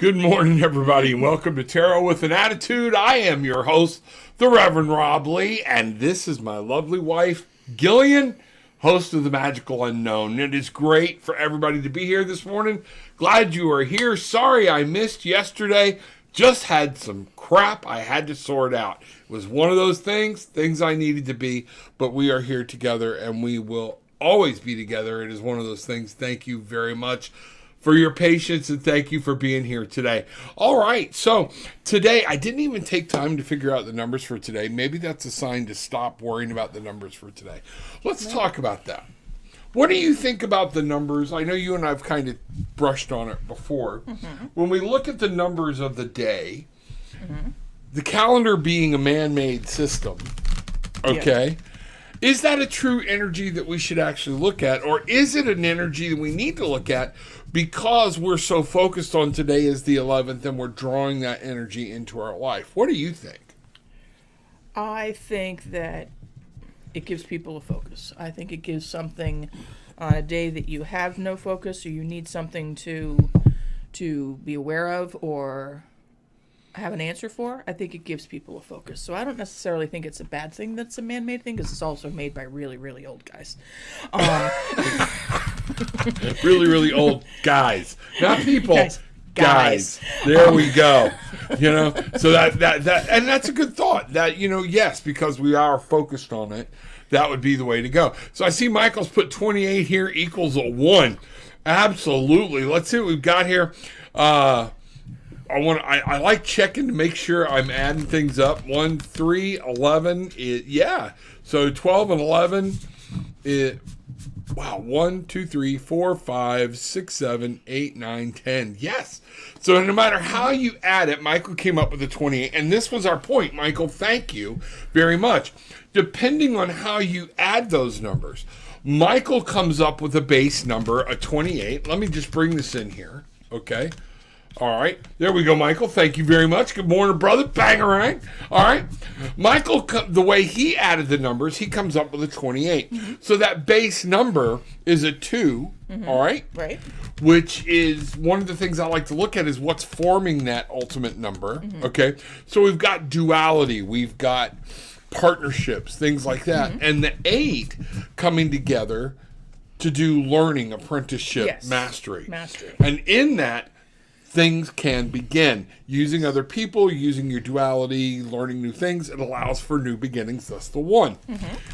Good morning, everybody, and welcome to Tarot with an Attitude. I am your host, the Reverend Rob Lee, and this is my lovely wife, Gillian, host of The Magical Unknown. It is great for everybody to be here this morning. Glad you are here. Sorry I missed yesterday. Just had some crap I had to sort out. It was one of those things I needed to be, but we are here together, and we will always be together. It is one of those things. Thank you very much for your patience, and thank you for being here today. All right, so today, I didn't even take time to figure out the numbers for today. Maybe that's a sign to stop worrying about the numbers for today. Let's talk about that. What do you think about the numbers? I know you and I have kind of brushed on it before. Mm-hmm. When we look at the numbers of the day, the calendar being a man-made system, okay? Yeah. Is that a true energy that we should actually look at, or is it an energy that we need to look at because we're so focused on today as the 11th and we're drawing that energy into our life? What do you think? I think that it gives people a focus. I think it gives something on a day that you have no focus or you need something to be aware of or have an answer for. I think it gives people a focus. So I don't necessarily think it's a bad thing that's a man-made thing, because it's also made by really, really old guys. Really, really old guys. Not people. Guys. There we go. So that and that's a good thought. That, yes, because we are focused on it, that would be the way to go. So I see Michael's put 28 here equals a 1. Absolutely. Let's see what we've got here. I like checking to make sure I'm adding things up. 1, 3, 11. So 12 and 11. Wow, 1, 2, 3, 4, 5, 6, 7, 8, 9, 10. Yes. So no matter how you add it, Michael came up with a 28. And this was our point, Michael. Thank you very much. Depending on how you add those numbers, Michael comes up with a base number, a 28. Let me just bring this in here, okay? All right, there we go, Michael. Thank you very much. Good morning, brother. Bangarang. All right. Michael, the way he added the numbers, he comes up with a 28. Mm-hmm. So that base number is a 2, all right? Right. Which is one of the things I like to look at is what's forming that ultimate number, okay? So we've got duality. We've got partnerships, things like that. And the 8 coming together to do learning, apprenticeship, mastery. And in that, things can begin. Using other people, using your duality, learning new things, it allows for new beginnings, thus the 1.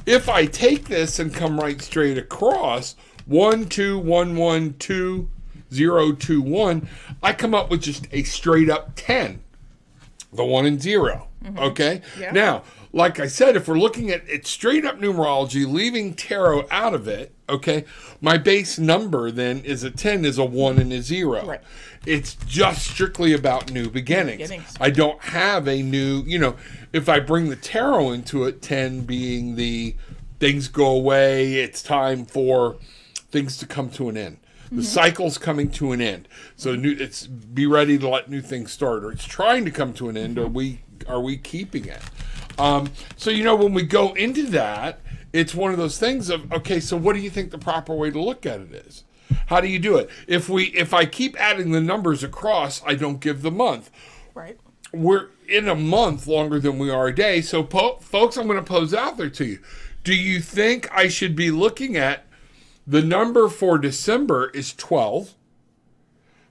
If I take this and come right straight across, 1, 2, 1, 1, 2, 0, 2, 1, I come up with just a straight up 10. The 1 and 0. Okay? Yeah. Now, like I said, if we're looking at it straight up numerology, leaving tarot out of it, okay, my base number then is a 10, is a 1 and a 0. Right. It's just strictly about new beginnings. I don't have a new, if I bring the tarot into it, 10 being the things go away, it's time for things to come to an end. The cycle's coming to an end. So it's be ready to let new things start, or it's trying to come to an end, or are we keeping it? So, when we go into that, it's one of those things of, okay, so what do you think the proper way to look at it is? How do you do it? If I keep adding the numbers across, I don't give the month. Right. We're in a month longer than we are a day. So, folks, I'm going to pose out there to you. Do you think I should be looking at the number for December is 12?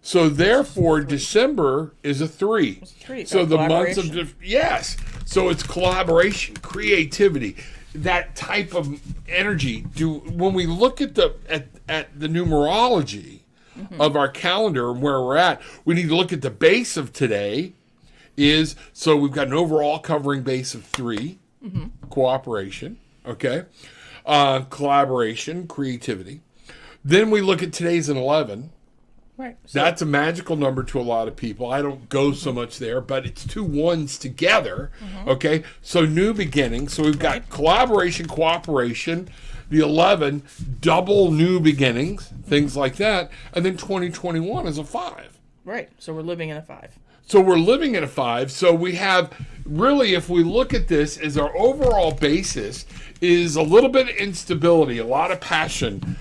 So, therefore, December is a 3. So, the months of... Yes. So, it's collaboration, creativity, that type of energy. When we look at the numerology of our calendar and where we're at, we need to look at the base of today so we've got an overall covering base of 3, cooperation, okay, collaboration, creativity. Then we look at today's an 11. Right. So that's a magical number to a lot of people. I don't go so much there, but it's 2 1s together. Okay. So new beginnings. So we've got collaboration, cooperation, the 11, double new beginnings, things like that. And then 2021 is a 5. Right. So we're living in a 5. So we're living at a 5. So we have, really, if we look at this as our overall basis, is a little bit of instability, a lot of passion,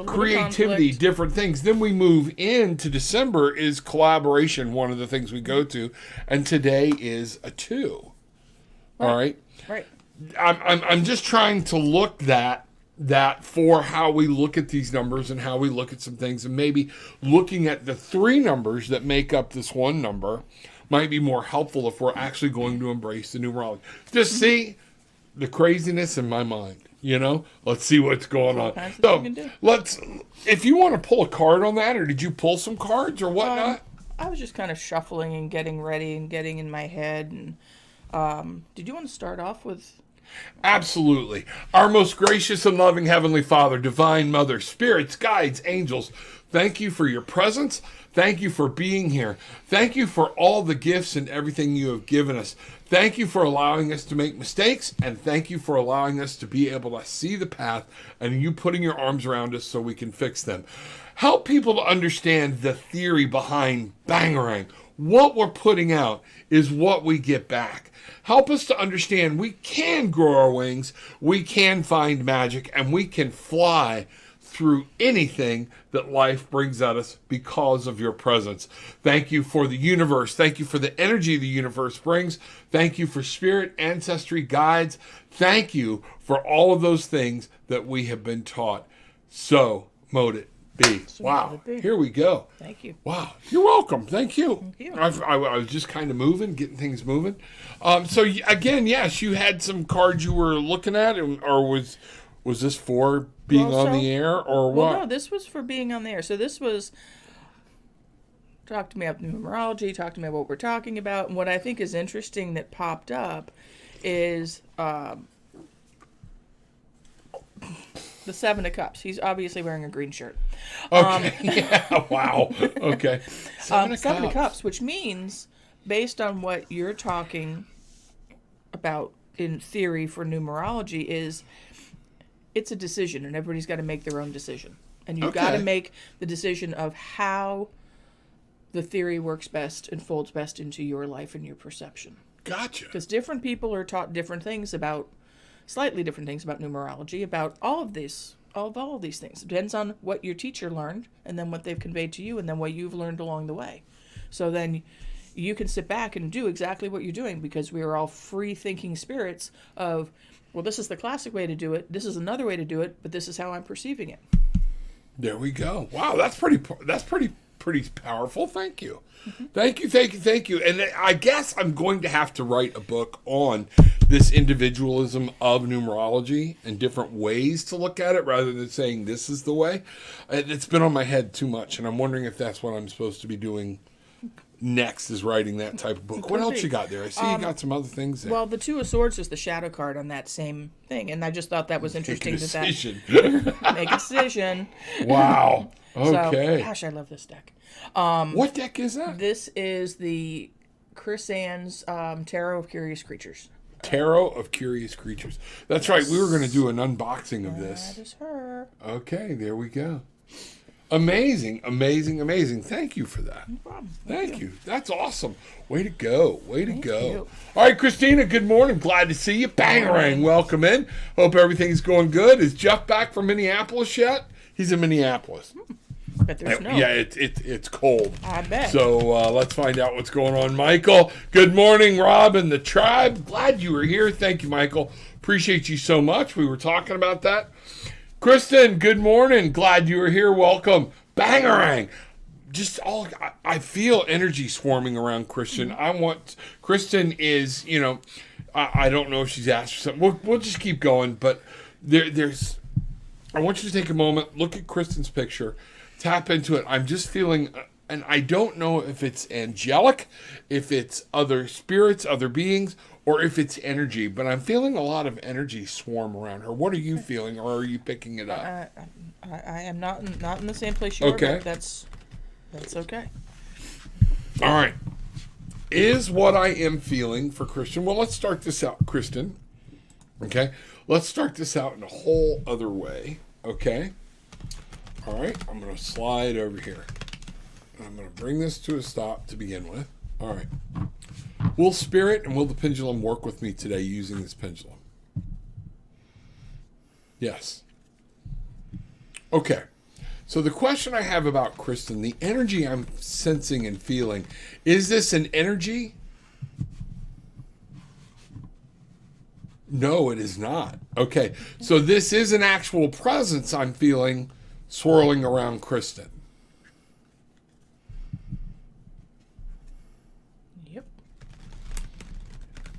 creativity, different things. Then we move into December is collaboration, one of the things we go to. And today is a 2. All right? Right. I'm just trying to look that for how we look at these numbers and how we look at some things, and maybe looking at the 3 numbers that make up this one number might be more helpful if we're actually going to embrace the numerology. Just see the craziness in my mind, Let's see what's going on. So if you want to pull a card on that, or did you pull some cards or whatnot? I was just kind of shuffling and getting ready and getting in my head. And did you want to start off with? Absolutely. Our most gracious and loving Heavenly Father, Divine Mother, spirits, guides, angels, thank you for your presence. Thank you for being here. Thank you for all the gifts and everything you have given us. Thank you for allowing us to make mistakes, and thank you for allowing us to be able to see the path and you putting your arms around us so we can fix them. Help people to understand the theory behind Bangarang. What we're putting out is what we get back. Help us to understand we can grow our wings, we can find magic, and we can fly through anything that life brings at us because of your presence. Thank you for the universe. Thank you for the energy the universe brings. Thank you for spirit, ancestry, guides. Thank you for all of those things that we have been taught. So mote it be. Wow. Here we go. Thank you. Wow. You're welcome. Thank you. Thank you. I was just kind of moving, getting things moving. So again, yes, you had some cards you were looking at, or was this for being on the air, or what? Well, no, this was for being on the air. So this was talk to me about numerology, talk to me about what we're talking about. And what I think is interesting that popped up is the 7 of Cups. He's obviously wearing a green shirt. Okay. Yeah. Wow. Okay. 7 of Cups, which means, based on what you're talking about in theory for numerology, is it's a decision, and everybody's got to make their own decision. And you've got to make the decision of how the theory works best and folds best into your life and your perception. Gotcha. Because different people are taught different things about, slightly different things about numerology, about all of these things. It depends on what your teacher learned, and then what they've conveyed to you, and then what you've learned along the way. So then you can sit back and do exactly what you're doing, because we are all free-thinking spirits of, well, this is the classic way to do it, this is another way to do it, but this is how I'm perceiving it. There we go. Wow, that's pretty powerful. Thank you. Mm-hmm. Thank you. And I guess I'm going to have to write a book on this individualism of numerology and different ways to look at it, rather than saying this is the way. It's been on my head too much, and I'm wondering if that's what I'm supposed to be doing next, is writing that type of book. What else you got there? I see you got some other things there. Well, the 2 of Swords is the shadow card on that same thing, and I just thought that was interesting. Make a decision. Make a decision. Wow. Okay. So, gosh, I love this deck. What deck is that? This is the Chris Ann's Tarot of Curious Creatures. Tarot of Curious Creatures. That's right. We were going to do an unboxing of this. That is her. Okay, there we go. Amazing. Thank you for that. No problem. Thank you. That's awesome. Way to go. Thank you. All right, Christina, good morning. Glad to see you. Bangarang, welcome in. Hope everything's going good. Is Jeff back from Minneapolis yet? He's in Minneapolis. But there's snow. Yeah, it's cold. I bet. So let's find out what's going on. Michael, good morning. Rob and the tribe. Glad you were here. Thank you, Michael. Appreciate you so much. We were talking about that. Kristen, good morning. Glad you were here. Welcome. Bangarang. I feel energy swarming around Kristen. Kristen is, I don't know if she's asked for something. We'll just keep going, but I want you to take a moment, look at Kristen's picture, tap into it. I'm just feeling, and I don't know if it's angelic, if it's other spirits, other beings, or if it's energy, but I'm feeling a lot of energy swarm around her. What are you feeling, or are you picking it up? I am not in the same place you are, but that's okay. All right. Is what I am feeling for Kristen. Well, let's start this out, Kristen. Okay? Let's start this out in a whole other way. Okay? All right. I'm going to slide over here. I'm going to bring this to a stop to begin with. All right. Will Spirit and will the pendulum work with me today using this pendulum? Yes. Okay. So the question I have about Kristen, the energy I'm sensing and feeling, is this an energy? No, it is not. Okay. So this is an actual presence I'm feeling swirling around Kristen. Yep.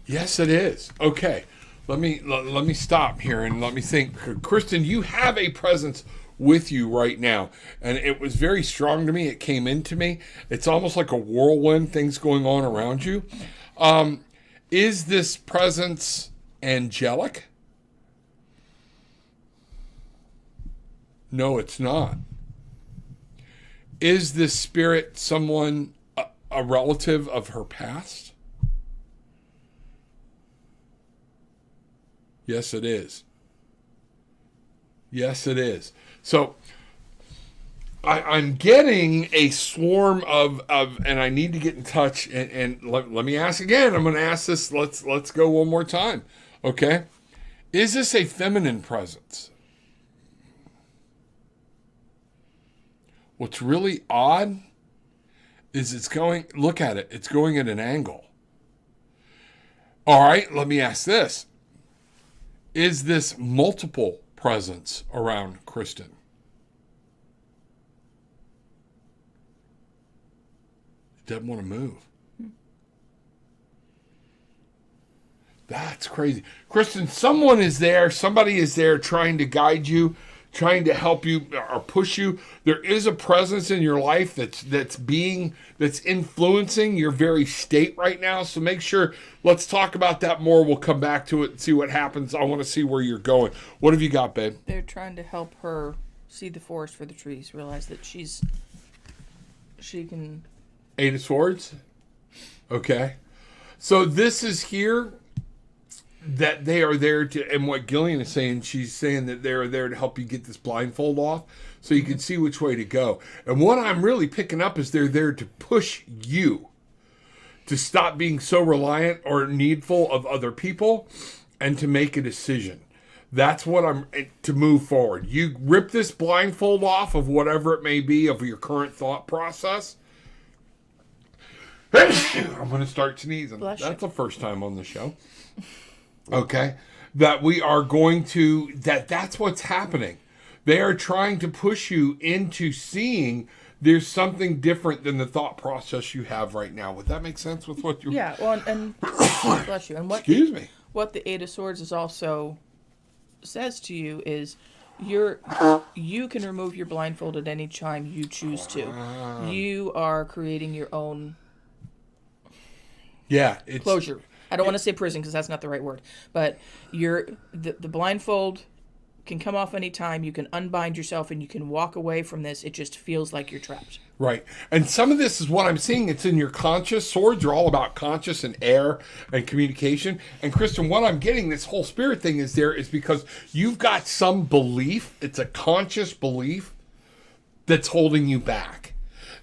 Yes, it is. Okay. Let me stop here and let me think. Kristen, you have a presence with you right now, and it was very strong to me. It came into me. It's almost like a whirlwind, things going on around you. Is this presence angelic? No, it's not. Is this spirit someone, a relative of her past? Yes, it is. Yes, it is. So I'm getting a swarm of, and I need to get in touch. And let me ask again. I'm going to ask this. Let's go one more time. Okay. Is this a feminine presence? What's really odd is look at it. It's going at an angle. All right. Let me ask this. Is this multiple presence around Kristen? It doesn't want to move. That's crazy. Kristen, someone is there. Somebody is there trying to guide you, trying to help you or push you. There is a presence in your life that's influencing your very state right now. So make sure, let's talk about that more. We'll come back to it and see what happens. I want to see where you're going. What have you got, babe? They're trying to help her see the forest for the trees, realize that she can... 8 of Swords? Okay. So this is here that they are there to, and what Gillian is saying, she's saying that they're there to help you get this blindfold off so you can see which way to go. And what I'm really picking up is they're there to push you to stop being so reliant or needful of other people and to make a decision. That's what to move forward. You rip this blindfold off of whatever it may be of your current thought process. I'm going to start sneezing. That's the first time on the show. Okay, that we are going to, that's what's happening. They are trying to push you into seeing there's something different than the thought process you have right now. Would that make sense with what you... Yeah, well, and bless you. And Excuse me. What the 8 of Swords is also says to you is you can remove your blindfold at any time you choose to. You are creating your own closure. I don't want to say prison because that's not the right word. But the blindfold can come off any time. You can unbind yourself and you can walk away from this. It just feels like you're trapped. Right. And some of this is what I'm seeing. It's in your conscious. Swords are all about conscious and air and communication. And Kristen, what I'm getting, this whole spirit thing is because you've got some belief. It's a conscious belief that's holding you back.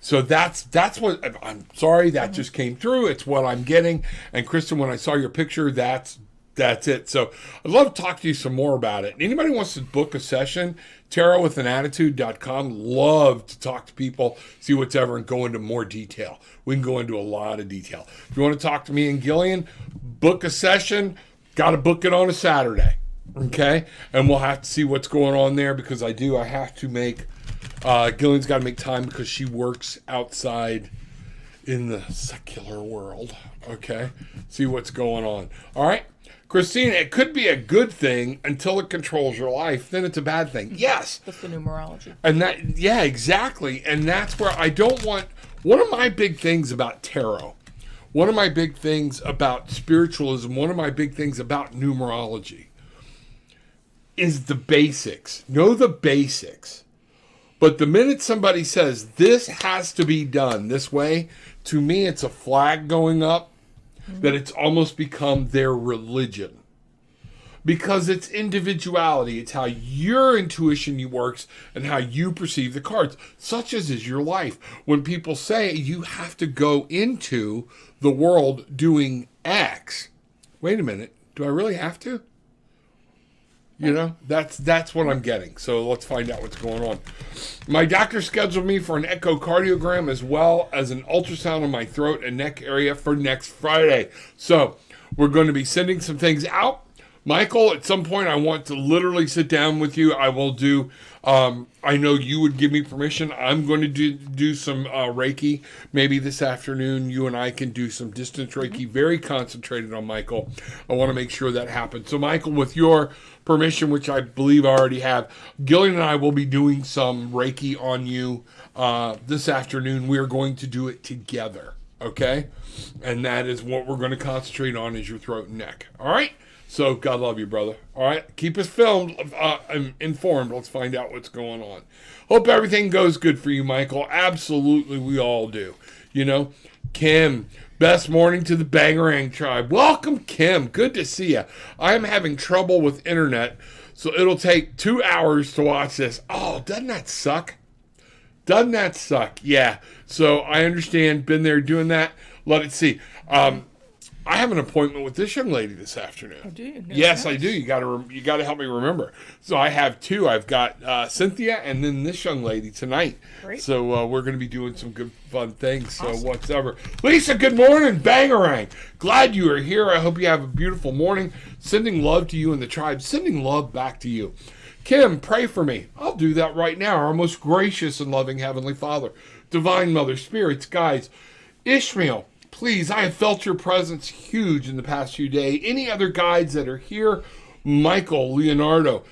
So that's what, I'm sorry, that just came through. It's what I'm getting. And Kristen, when I saw your picture, that's it. So I'd love to talk to you some more about it. Anybody wants to book a session, tarotwithanAttitude.com. Love to talk to people, see what's ever, and go into more detail. We can go into a lot of detail. If you want to talk to me and Gillian, book a session. Got to book it on a Saturday. Okay? And we'll have to see what's going on there because I have to make... Gillian's got to make time because she works outside in the secular world. Okay? See what's going on. All right? Christina, it could be a good thing until it controls your life. Then it's a bad thing. Yes. That's the numerology. And yeah, exactly. And that's where I don't want... One of my big things about tarot, one of my big things about spiritualism, one of my big things about numerology is the basics. Know the basics. But the minute somebody says, this has to be done this way, to me it's a flag going up that it's almost become their religion. because it's individuality. It's how your intuition works and how you perceive the cards, such as is your life. When people say you have to go into the world doing X, wait a minute, do I really have to? You know, that's what I'm getting. So let's find out what's going on. My doctor scheduled me for an echocardiogram as well as an ultrasound on my throat and neck area for next Friday. So we're going to be sending some things out. Michael, at some point I want to literally sit down with you. I will do, I know you would give me permission. I'm going to do some Reiki. Maybe this afternoon you and I can do some distance Reiki, very concentrated on Michael. I want to make sure that happens. So Michael, with your permission, which I believe I already have, Gillian and I will be doing some Reiki on you this afternoon. We are going to do it together, okay? And that is what we're going to concentrate on, is your throat and neck, all right? So, God love you, brother. All right? Keep us informed. Let's find out what's going on. Hope everything goes good for you, Michael. Absolutely, we all do. You know, Kim, best morning to the Bangarang tribe. Welcome, Kim. Good to see you. I am having trouble with internet, so it'll take 2 hours to watch this. Oh, doesn't that suck? Doesn't that suck? Yeah. So, I understand. Been there doing that. Let it see. I have an appointment with this young lady this afternoon. Oh, do you? No, yes, nice. I do. You got to help me remember. So I have two. I've got Cynthia and then this young lady tonight. Great. So we're going to be doing some good fun things. So Awesome. whatever. Lisa, good morning. Bangarang. Glad you are here. I hope you have a beautiful morning. Sending love to you and the tribe. Sending love back to you. Kim, pray for me. I'll do that right now. Our most gracious and loving Heavenly Father, Divine Mother, Spirits, Guides, Ishmael, please, I have felt your presence huge in the past few days. Any other guides that are here? Michael, Leonardo,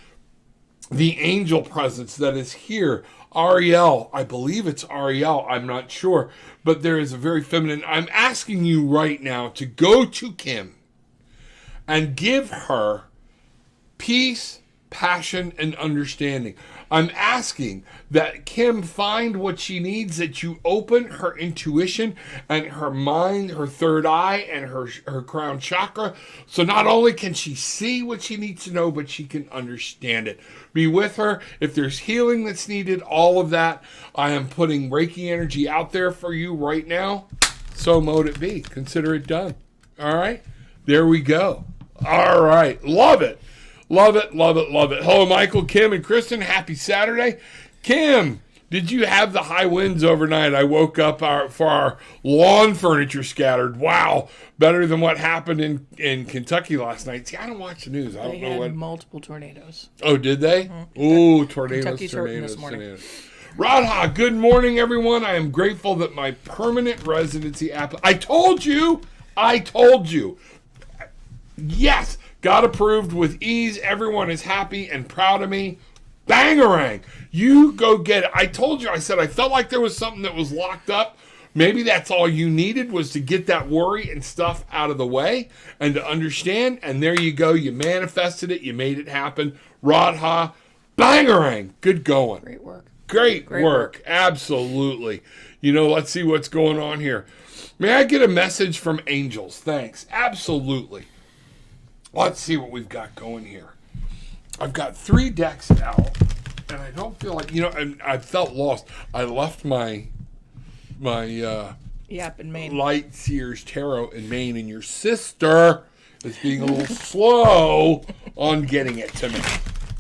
the angel presence that is here. Ariel, I believe it's Ariel, I'm not sure, but there is a very feminine. I'm asking you right now to go to Kim and give her peace, passion, and understanding. I'm asking that Kim find what she needs, that you open her intuition and her mind, her third eye, and her crown chakra. So not only can she see what she needs to know, but she can understand it. Be with her. If there's healing that's needed, all of that, I am putting Reiki energy out there for you right now. So mote it be. Consider it done. All right? There we go. All right. Love it. Love it, love it, love it. Hello, Michael, Kim, and Kristen. Happy Saturday. Kim, did you have the high winds overnight? I woke up for our lawn furniture scattered. Wow, better than what happened in Kentucky last night. See, I don't watch the news. I don't know what. Multiple tornadoes. Oh, did they? Mm-hmm. Ooh, tornadoes, Kentucky's hurting tornadoes, this morning. tornadoes. Radha, good morning, everyone. I am grateful that my permanent residency I told you. Yes. Got approved with ease. Everyone is happy and proud of me. Bangarang. You go get it. I told you, I said I felt like there was something that was locked up. Maybe that's all you needed, was to get that worry and stuff out of the way and to understand. And there you go. You manifested it. You made it happen. Radha. Bangarang. Good going. Great work. Great work. Absolutely. You know, let's see what's going on here. May I get a message from angels? Thanks. Absolutely. Let's see what we've got going here. I've got 3 decks out, and I don't feel like, I felt lost. I left my Yep, in Maine. Light Sears Tarot in Maine, and your sister is being a little slow on getting it to me.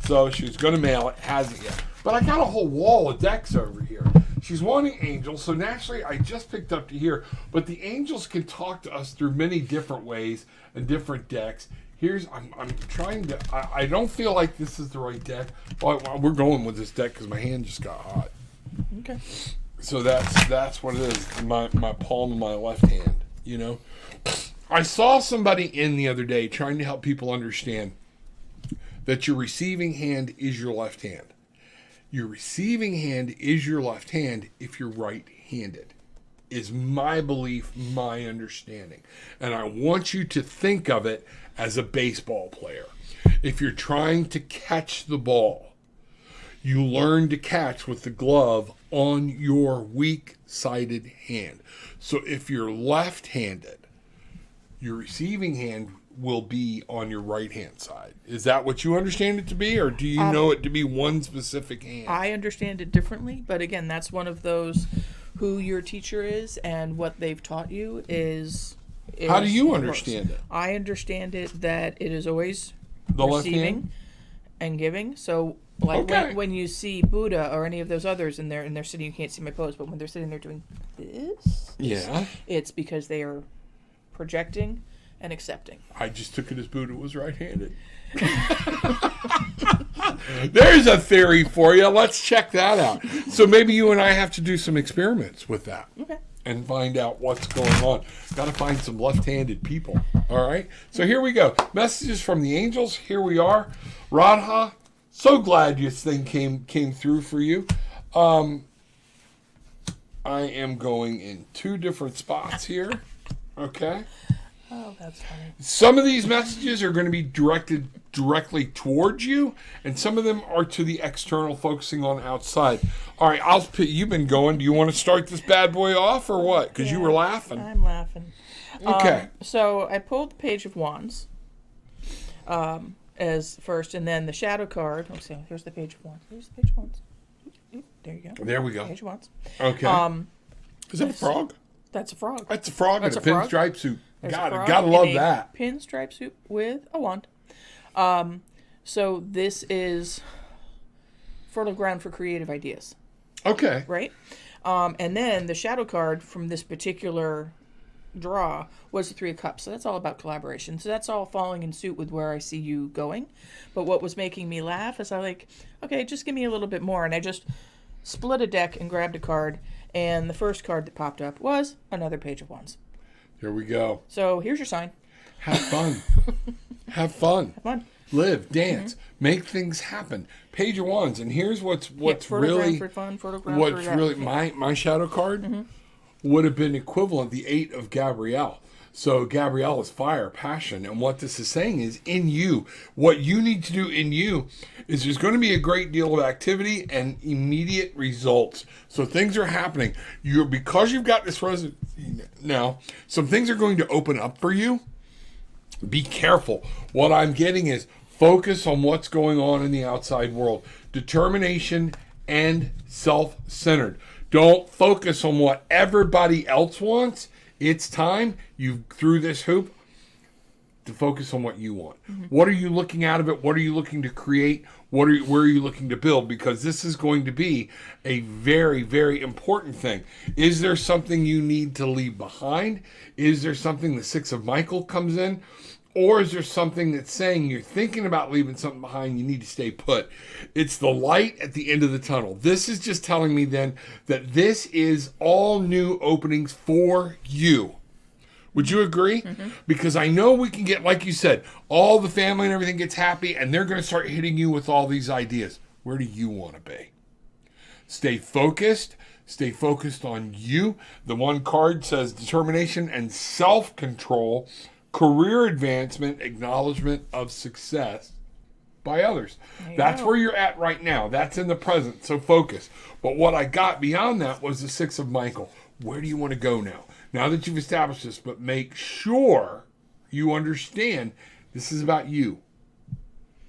So she was going to mail it, hasn't yet. But I got a whole wall of decks over here. She's wanting angels, so naturally I just picked up to here. But the angels can talk to us through many different ways and different decks. I'm trying to, I don't feel like this is the right deck. Well, we're going with this deck because my hand just got hot. Okay. So that's what it is, my palm of my left hand, I saw somebody in the other day trying to help people understand that your receiving hand is your left hand. Your receiving hand is your left hand if you're right-handed, is my belief, my understanding. And I want you to think of it as a baseball player. If you're trying to catch the ball, you learn to catch with the glove on your weak-sided hand. So if you're left-handed, your receiving hand will be on your right-hand side. Is that what you understand it to be, or do you know it to be one specific hand? I understand it differently, but again, that's one of those who your teacher is and what they've taught you is How do you understand it? I understand it that it is always The left receiving hand? and giving. So like Okay. when you see Buddha or any of those others and they're sitting, you can't see my pose, but when they're sitting there doing this, Yeah. it's because they are projecting and accepting. I just took it as Buddha was right-handed. There's a theory for you. Let's check that out. So maybe you and I have to do some experiments with that. Okay. And find out what's going on. Got to find some left-handed people. All right. So here we go. Messages from the angels. Here we are. Radha, so glad this thing came through for you. I am going in 2 different spots here. Okay. Oh, that's funny. Some of these messages are going to be directed directly towards you, and some of them are to the external, focusing on outside. All right, you've been going. Do you want to start this bad boy off, or what? Because you were laughing. I'm laughing. Okay. So I pulled the Page of Wands as first, and then the Shadow card. Let's see. Here's the Page of Wands. Here's the Page of Wands. There you go. There we go. Page of Wands. Okay. Is that a frog? That's a frog. That's a frog in a frog. pinstripe suit. There's a frog Gotta in love a that. Pinstripe suit with a wand. So this is fertile ground for creative ideas, Okay. right? And then the Shadow card from this particular draw was the 3 of Cups. So that's all about collaboration. So that's all falling in suit with where I see you going. But what was making me laugh is okay, just give me a little bit more. And I just split a deck and grabbed a card. And the first card that popped up was another Page of Wands. Here we go. So here's your sign. Have fun. Have fun. Have fun. Live, dance, make things happen. Page of Wands, and here's what's fertile really ground for fun, fertile ground what's for really my shadow card would have been equivalent the 8 of Gabrielle. So Gabrielle is fire, passion, and what this is saying is in you. What you need to do in you is there's going to be a great deal of activity and immediate results. So things are happening. Because you've got this residency now, some things are going to open up for you. Be careful. What I'm getting is focus on what's going on in the outside world. Determination and self-centered. Don't focus on what everybody else wants. It's time you threw this hoop to focus on what you want. What are you looking out of it? What are you looking to create? Where are you looking to build? Because this is going to be a very, very important thing. Is there something you need to leave behind? Is there something the 6 of Michael comes in? Or is there something that's saying you're thinking about leaving something behind, you need to stay put? It's the light at the end of the tunnel. This is just telling me then that this is all new openings for you. Would you agree? Because I know we can get, like you said, all the family and everything gets happy, and they're going to start hitting you with all these ideas. Where do you want to be? Stay focused. Stay focused on you. The one card says determination and self-control. Career advancement, acknowledgement of success by others. That's where you're at right now. That's in the present, so focus. But what I got beyond that was the 6 of Michael. Where do you want to go now? Now that you've established this, but make sure you understand this is about you.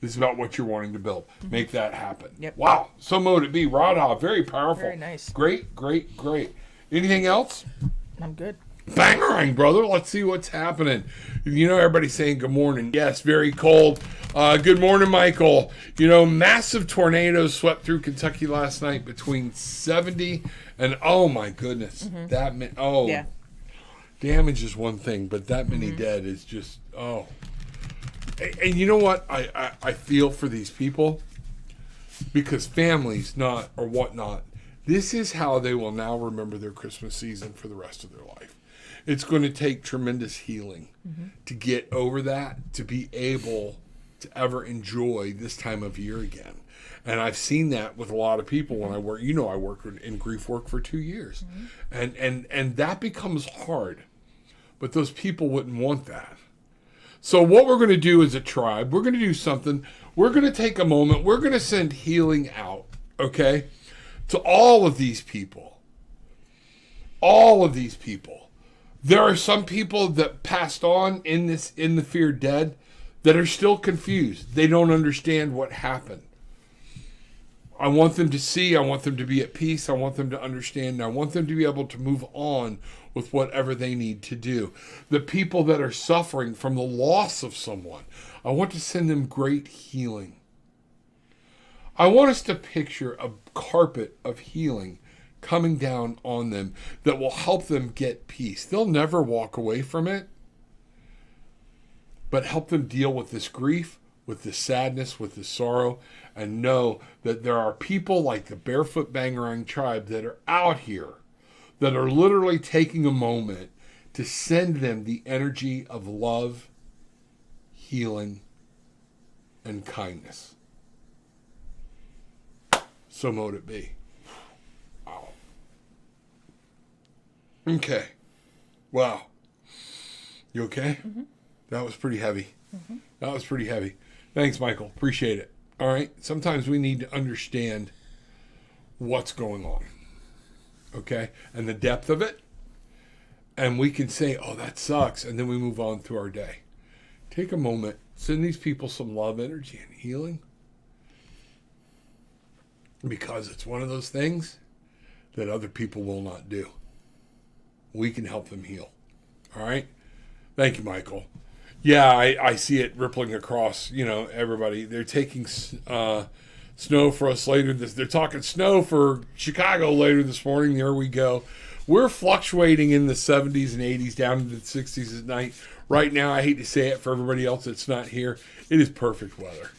This is about what you're wanting to build. Make that happen. Yep. Wow, so mote it be. Radha, very powerful. Very nice. Great, great, great. Anything else? I'm good. Bangarang, brother. Let's see what's happening. You know, everybody's saying good morning. Yes, very cold. Good morning, Michael. You know, massive tornadoes swept through Kentucky last night between 70 and, oh my goodness. That meant, Yeah. damage is one thing, but that many dead is just, And you know what? I feel for these people because families, not, or whatnot, this is how they will now remember their Christmas season for the rest of their life. It's going to take tremendous healing to get over that, to be able to ever enjoy this time of year again. And I've seen that with a lot of people when I work. You know, I worked in grief work for 2 years. And that becomes hard. But those people wouldn't want that. So what we're going to do as a tribe, we're going to do something. We're going to take a moment. We're going to send healing out, okay, to all of these people. All of these people There are some people that passed on in the fear dead that are still confused. They don't understand what happened. I want them to see. I want them to be at peace. I want them to understand. And I want them to be able to move on with whatever they need to do. The people that are suffering from the loss of someone, I want to send them great healing. I want us to picture a carpet of healing coming down on them that will help them get peace. They'll never walk away from it, but help them deal with this grief, with the sadness, with the sorrow, and know that there are people like the Barefoot Bangarang tribe that are out here that are literally taking a moment to send them the energy of love, healing, and kindness. So mote it be. Wow. Okay. Wow. You okay? Mm-hmm. That was pretty heavy. Mm-hmm. That was pretty heavy. Thanks, Michael. Appreciate it. All right. Sometimes we need to understand what's going on. Okay? And the depth of it. And we can say, oh, that sucks. And then we move on through our day. Take a moment. Send these people some love, energy, and healing. Because it's one of those things that other people will not do. We can help them heal. All right? Thank you, Michael. Yeah, I see it rippling across, everybody. They're taking snow for us later. They're talking snow for Chicago later this morning. There we go. We're fluctuating in the 70s and 80s down into the 60s at night. Right now, I hate to say it for everybody else that's not here, it is perfect weather.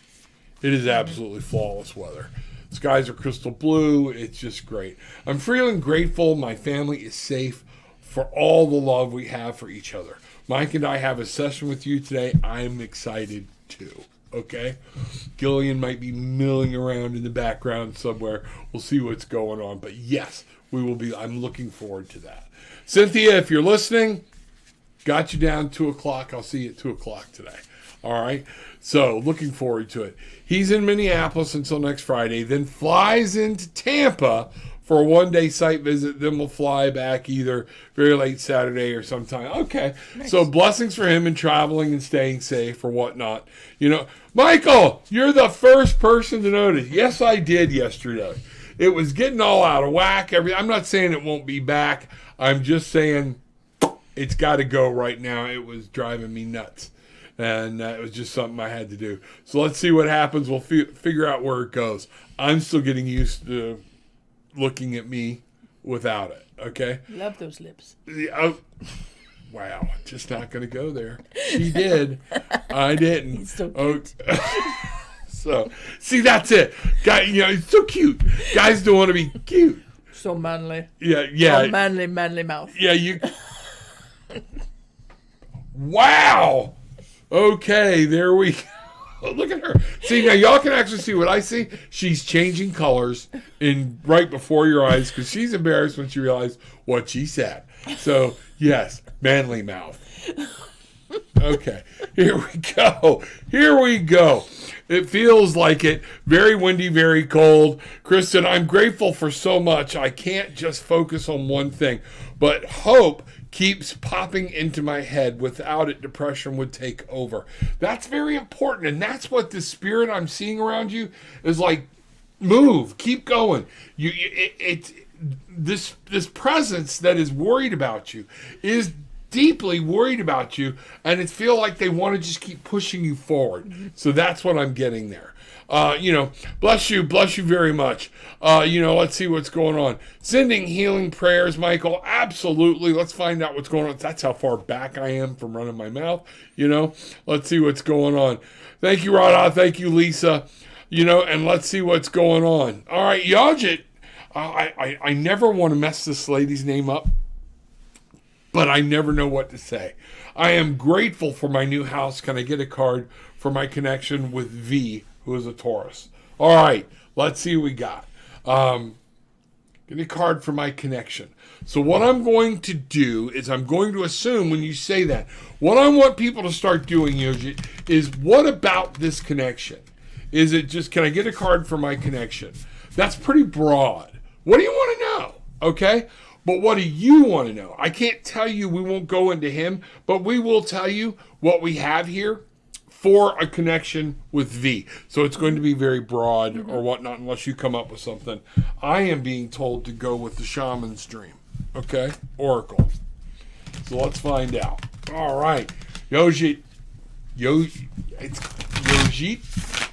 It is absolutely flawless weather. Skies are crystal blue. It's just great. I'm feeling grateful. My family is safe for all the love we have for each other. Mike and I have a session with you today. I'm excited too. Okay? Gillian might be milling around in the background somewhere. We'll see what's going on. But yes, we will be. I'm looking forward to that. Cynthia, if you're listening, got you down 2 o'clock. I'll see you at 2 o'clock today. All right? So, looking forward to it. He's in Minneapolis until next Friday, then flies into Tampa for a one-day site visit. Then we'll fly back either very late Saturday or sometime. Okay. Nice. So, blessings for him in traveling and staying safe or whatnot. Michael, you're the first person to notice. Yes, I did yesterday. It was getting all out of whack. I'm not saying it won't be back. I'm just saying it's got to go right now. It was driving me nuts. And it was just something I had to do. So let's see what happens. We'll figure out where it goes. I'm still getting used to looking at me without it. Okay? Love those lips. Oh, wow. Just not going to go there. She did. I didn't. He's so cute. So, see, that's it. Guy, it's so cute. Guys don't want to be cute. So manly. Yeah. So manly mouth. Yeah, you. Wow. Okay, there we go. Look at her. See, now y'all can actually see what I see. She's changing colors right before your eyes because she's embarrassed when she realized what she said. So, yes, manly mouth. Okay, here we go. It feels like it. Very windy, very cold. Kristen, I'm grateful for so much. I can't just focus on one thing, but hope keeps popping into my head. Without it, depression would take over. That's very important, and that's what the spirit I'm seeing around you is like. Move, keep going. This presence that is worried about you is deeply worried about you, and it feels like they want to just keep pushing you forward. So that's what I'm getting there. Bless you very much. Let's see what's going on. Sending healing prayers, Michael. Absolutely. Let's find out what's going on. That's how far back I am from running my mouth. Let's see what's going on. Thank you, Radha. Thank you, Lisa. And let's see what's going on. All right, Yajit. I never want to mess this lady's name up, but I never know what to say. I am grateful for my new house. Can I get a card for my connection with V, who is a Taurus? All right, let's see what we got. Get a card for my connection. So what I'm going to do is I'm going to assume when you say that, what I want people to start doing, Yogi, is what about this connection? Is it just, can I get a card for my connection? That's pretty broad. What do you want to know? Okay? But what do you want to know? I can't tell you, we won't go into him, but we will tell you what we have here for a connection with V. So it's going to be very broad or whatnot unless you come up with something. I am being told to go with the Shaman's Dream. Okay? Oracle. So let's find out. All right. Yojit. It's Yojit.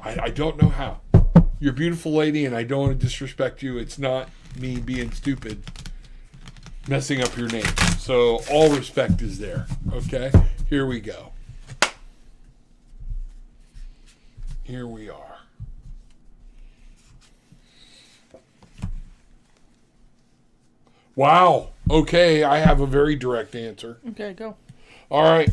I don't know how. You're a beautiful lady, and I don't want to disrespect you. It's not me being stupid, messing up your name. So all respect is there. Okay? Here we go. Here we are. Wow. Okay, I have a very direct answer. Okay, go. All right.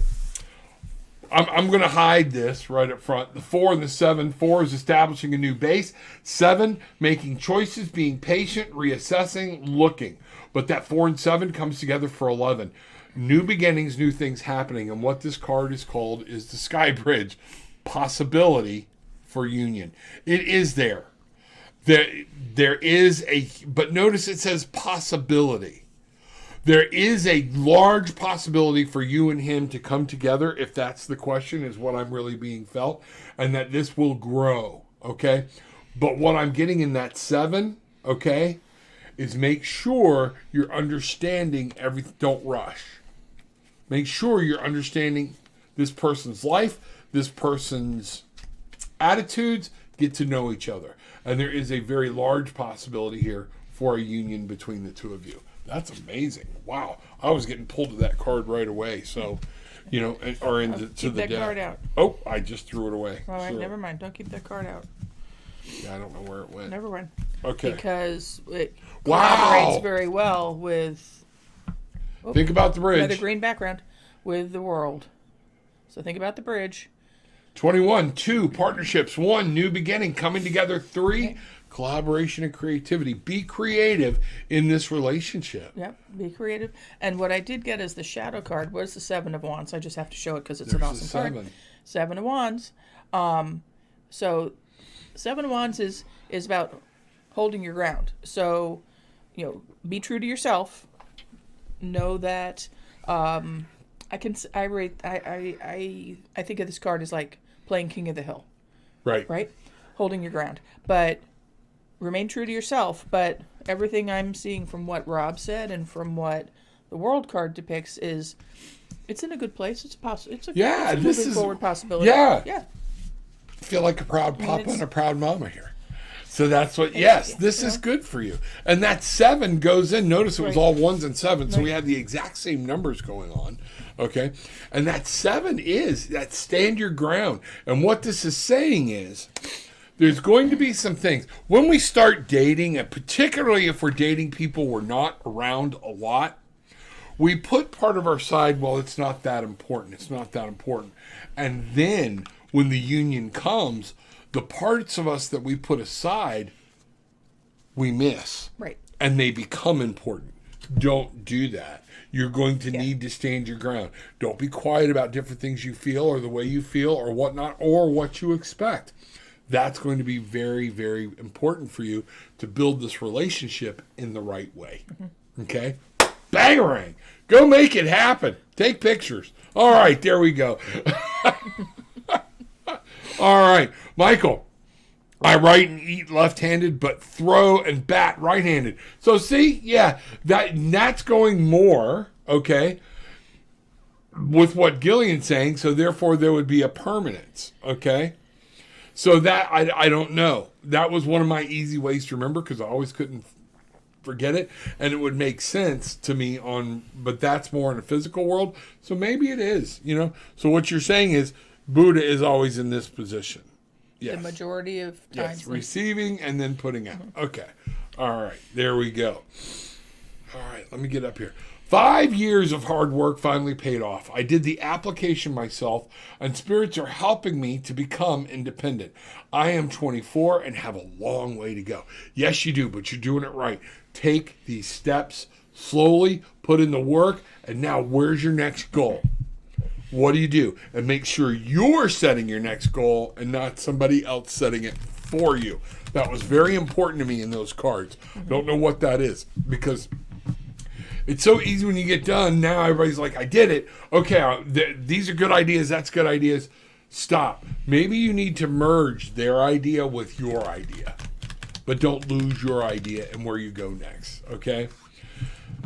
I'm going to hide this right up front. The 4 and the 7. 4 is establishing a new base. 7, making choices, being patient, reassessing, looking. But that 4 and 7 comes together for 11. New beginnings, new things happening. And what this card is called is the Sky Bridge. Possibility for union. It is there. There is a, but notice it says possibility. There is a large possibility for you and him to come together, if that's the question, is what I'm really being felt, and that this will grow, okay? But what I'm getting in that 7, okay, is make sure you're understanding everything. Don't rush. Make sure you're understanding this person's life, this person's attitudes, get to know each other. And there is a very large possibility here for a union between the two of you. That's amazing. Wow. I was getting pulled to that card right away. So, you know, or into to the deck. Keep that card out. Oh, I just threw it away. All right, never mind. Don't keep that card out. Yeah, I don't know where it went. Never mind. Okay. Because it collaborates very well with... think about the bridge. Another green background. With the world. So think about the bridge. 21, 2, partnerships. 1, new beginning, coming together. 3, okay. Collaboration and creativity. Be creative in this relationship. Yep, be creative. And what I did get is the shadow card. What is the 7 of Wands? I just have to show it because it's an awesome card. 7 of Wands. So 7 of Wands is about holding your ground. So, you know, be true to yourself. Know that I think of this card as like playing King of the Hill. Right. Right? Holding your ground. But remain true to yourself. But everything I'm seeing from what Rob said and from what the world card depicts is it's in a good place. It's possible. It's a moving forward possibility. Yeah. Yeah. I feel like a proud papa and a proud mama here. So that's what, yes, this is good for you. And that 7 goes in. Notice it was all 1s and 7s. So we had the exact same numbers going on. Okay. And that 7 is that stand your ground. And what this is saying is there's going to be some things. When we start dating, and particularly if we're dating people we're not around a lot, we put part of our side, well, it's not that important. It's not that important. And then when the union comes, the parts of us that we put aside, we miss. Right. And they become important. Don't do that. You're going to need to stand your ground. Don't be quiet about different things you feel or the way you feel or whatnot or what you expect. That's going to be very, very important for you to build this relationship in the right way. Mm-hmm. Okay? Bangarang! Go make it happen. Take pictures. All right, there we go. All right, Michael, I write and eat left-handed, but throw and bat right-handed. So see, that's going more, okay, with what Gillian's saying, so therefore there would be a permanence, okay? So that, I don't know. That was one of my easy ways to remember because I always couldn't forget it, and it would make sense to me but that's more in a physical world, so maybe it is, you know? So what you're saying is, Buddha is always in this position. Yes. The majority of times. Yes, receiving and then putting out. Mm-hmm. Okay. All right. There we go. All right. Let me get up here. 5 years of hard work finally paid off. I did the application myself, and spirits are helping me to become independent. I am 24 and have a long way to go. Yes, you do, but you're doing it right. Take these steps slowly, put in the work, and now where's your next goal? What do? And make sure you're setting your next goal and not somebody else setting it for you. That was very important to me in those cards. Don't know what that is, because it's so easy when you get done. Now everybody's like, I did it. Okay, these are good ideas. That's good ideas. Stop. Maybe you need to merge their idea with your idea, but don't lose your idea and where you go next, okay?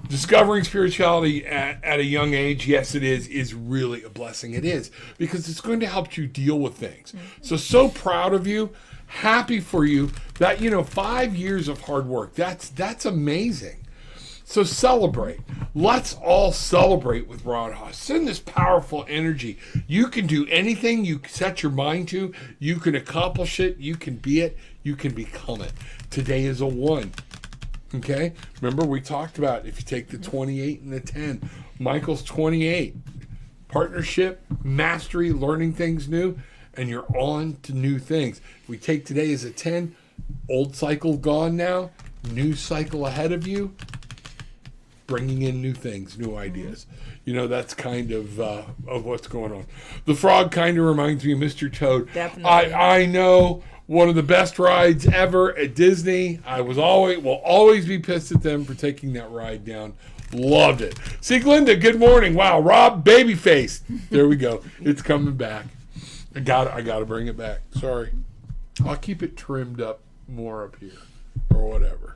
Discovering spirituality at a young age, yes, it is really a blessing. It is, because it's going to help you deal with things. So proud of you. Happy for you that, 5 years of hard work. That's amazing. So celebrate. Let's all celebrate with Radha. Send this powerful energy. You can do anything you set your mind to. You can accomplish it. You can be it. You can become it. Today is a 1. Okay? Remember, we talked about if you take the 28 and the 10. Michael's 28. Partnership, mastery, learning things new, and you're on to new things. If we take today as a 10, old cycle gone now, new cycle ahead of you, bringing in new things, new ideas. That's kind of what's going on. The frog kind of reminds me of Mr. Toad. Definitely. I know, one of the best rides ever at Disney. I will always be pissed at them for taking that ride down. Loved it. See, Glenda, good morning. Wow, Rob, babyface. There we go. It's coming back. I got to bring it back. Sorry. I'll keep it trimmed up more up here or whatever.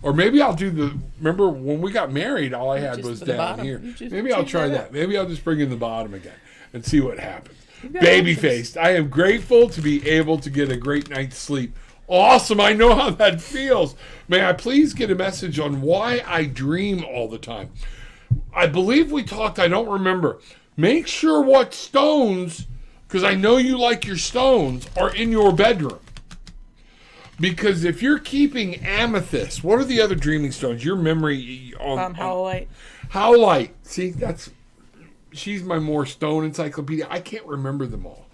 Or maybe I'll remember when we got married, all I had was down here. Maybe I'll try that. Maybe I'll just bring in the bottom again and see what happens. Baby-faced. I am grateful to be able to get a great night's sleep. Awesome. I know how that feels. May I please get a message on why I dream all the time? I believe we talked, I don't remember. Make sure what stones, because I know you like your stones, are in your bedroom. Because if you're keeping amethyst, what are the other dreaming stones? Your memory on Howlite. Howlite. See, she's my more stone encyclopedia. I can't remember them all.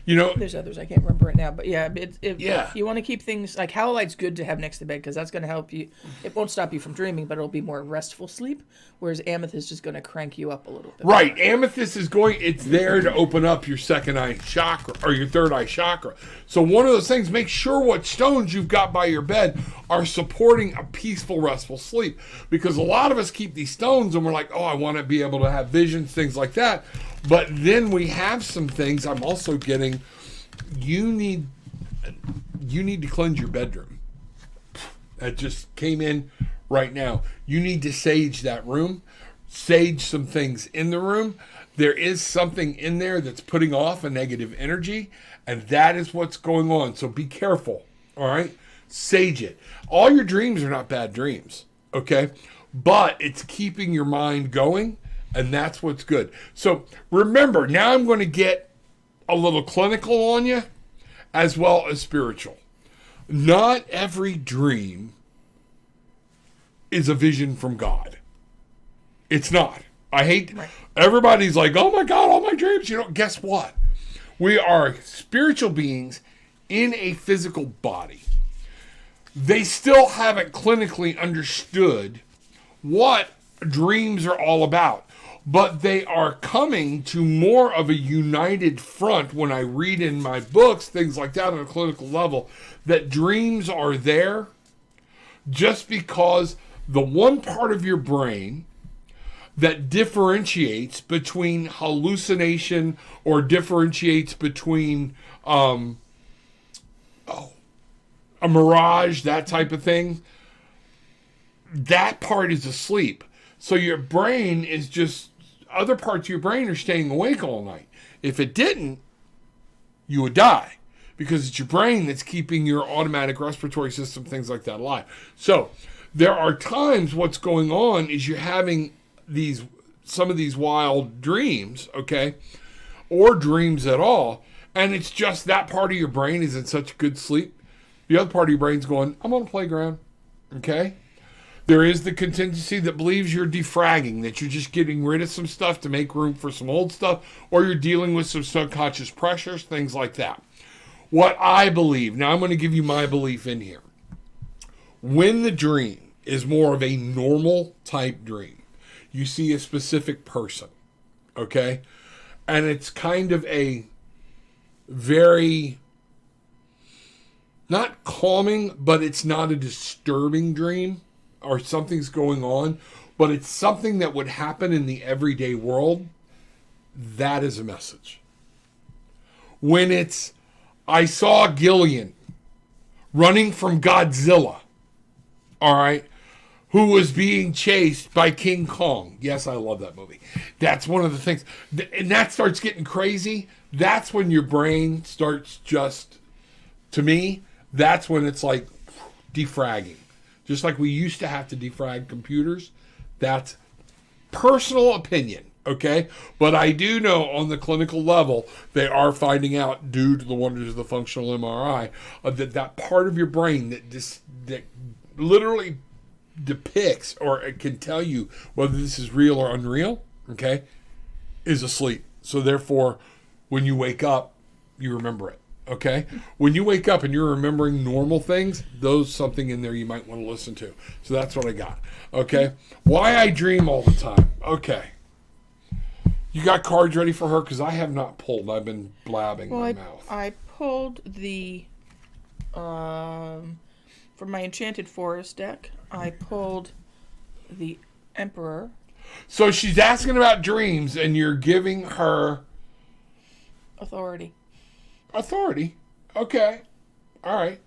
There's others I can't remember right now, but yeah, Yeah. you want to keep things like howlite's good to have next to bed because that's going to help you. It won't stop you from dreaming, but it'll be more restful sleep. Whereas amethyst is going to crank you up a little bit. Right, amethyst it's there to open up your second eye chakra or your third eye chakra. So one of those things, make sure what stones you've got by your bed are supporting a peaceful, restful sleep. Because a lot of us keep these stones and we're like, oh, I want to be able to have visions, things like that. But then we have some things I'm also getting. You need to cleanse your bedroom. That just came in right now. You need to sage that room. Sage some things in the room. There is something in there that's putting off a negative energy, and that is what's going on. So be careful, all right? Sage it. All your dreams are not bad dreams, okay? But it's keeping your mind going, and that's what's good. So remember, now I'm going to get a little clinical on you as well as spiritual. Not every dream is a vision from God. It's not. Everybody's like, oh my God, all my dreams. Guess what? We are spiritual beings in a physical body. They still haven't clinically understood what dreams are all about. But they are coming to more of a united front when I read in my books, things like that on a clinical level, that dreams are there just because the one part of your brain that differentiates between hallucination or differentiates between a mirage, that type of thing, that part is asleep. So your brain is just, other parts of your brain are staying awake all night. If it didn't, you would die because it's your brain that's keeping your automatic respiratory system, things like that, alive. So there are times what's going on is you're having some of these wild dreams, okay, or dreams at all, and it's just that part of your brain is in such good sleep. The other part of your brain's going, I'm on the playground, okay? There is the contingency that believes you're defragging, that you're just getting rid of some stuff to make room for some old stuff, or you're dealing with some subconscious pressures, things like that. What I believe, now I'm going to give you my belief in here. When the dream is more of a normal type dream, you see a specific person, okay? And it's kind of a very not calming, but it's not a disturbing dream or something's going on, but it's something that would happen in the everyday world, that is a message. When it's, I saw Gillian running from Godzilla, all right, who was being chased by King Kong. Yes, I love that movie. That's one of the things. And that starts getting crazy. That's when your brain starts just, to me, that's when it's like defragging. Just like we used to have to defrag computers. That's personal opinion, okay? But I do know on the clinical level, they are finding out, due to the wonders of the functional MRI, that part of your brain that literally depicts or it can tell you whether this is real or unreal, okay, is asleep. So therefore, when you wake up, you remember it, okay? When you wake up and you're remembering normal things, those something in there you might want to listen to. So that's what I got, okay? Why I dream all the time, okay. You got cards ready for her? Because I have not pulled. I've been blabbing my mouth. I pulled the, from my Enchanted Forest deck, I pulled the Emperor. So she's asking about dreams, and you're giving her... Authority. Okay. All right.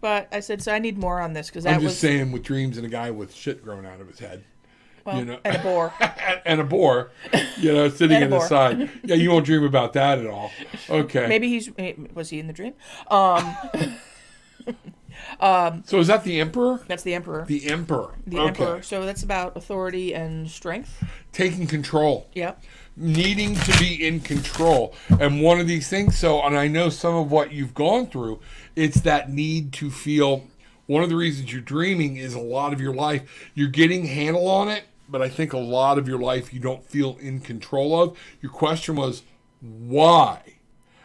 But I said, so I need more on this, because I'm just saying with dreams and a guy with shit growing out of his head. Well, you know? And a boar. And a boar, sitting in the side. Yeah, you won't dream about that at all. Okay. Maybe was he in the dream? So is that the Emperor? That's the Emperor. The Emperor. The Emperor. So that's about authority and strength. Taking control. Yep. Needing to be in control. And one of these things, and I know some of what you've gone through, it's that need to feel, one of the reasons you're dreaming is a lot of your life, you're getting handle on it, but I think a lot of your life you don't feel in control of. Your question was, why?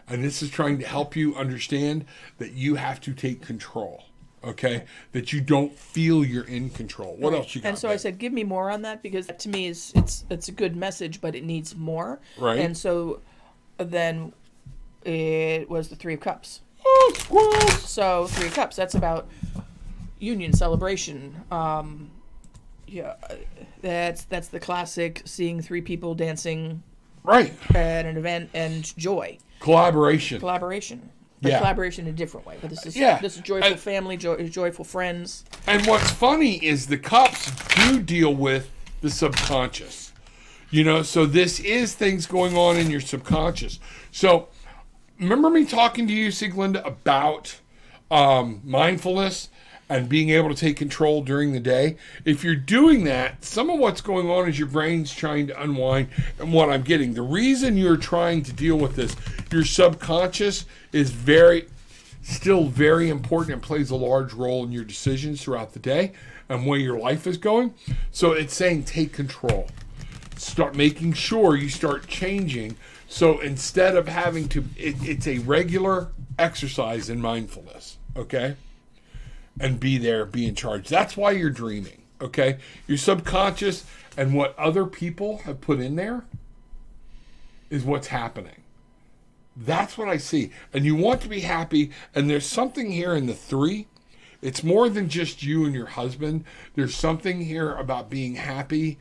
And this is trying to help you understand that you have to take control, okay? That you don't feel you're in control. What else you got? And so I said, give me more on that, because to me it's a good message, but it needs more. Right. And so then it was the Three of Cups. Oh, squirrels! So Three of Cups, that's about union, celebration. That's the classic seeing three people dancing right at an event and joy. Collaboration. But collaboration in a different way. But this is joyful family, joyful friends. And what's funny is the cups do deal with the subconscious. So this is things going on in your subconscious. So remember me talking to you, Sieglinda, about mindfulness and being able to take control during the day? If you're doing that, some of what's going on is your brain's trying to unwind. And what I'm getting, the reason you're trying to deal with this, your subconscious is still very important and plays a large role in your decisions throughout the day and where your life is going. So it's saying take control. Start making sure you start changing. So instead of having to, it's a regular exercise in mindfulness, okay? And be in charge. That's why you're dreaming, okay? Your subconscious and what other people have put in there is what's happening. That's what I see. And you want to be happy, and there's something here in the 3. It's more than just you and your husband. There's something here about being happy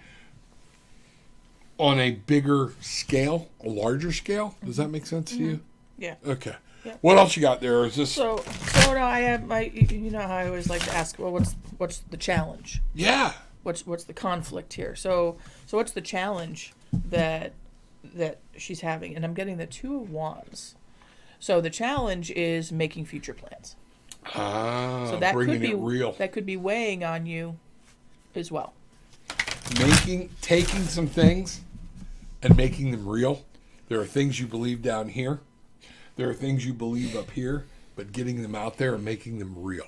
on a bigger scale, a larger scale. Does that make sense to you? Yeah. Okay. Yep. What else you got there? Is this so no, I have my, how I always like to ask, well, what's the challenge? Yeah. What's the conflict here? So what's the challenge that she's having? And I'm getting the 2 of Wands. So the challenge is making future plans. So that bringing could be it real. That could be weighing on you as well. Taking some things and making them real. There are things you believe down here. There are things you believe up here, but getting them out there and making them real.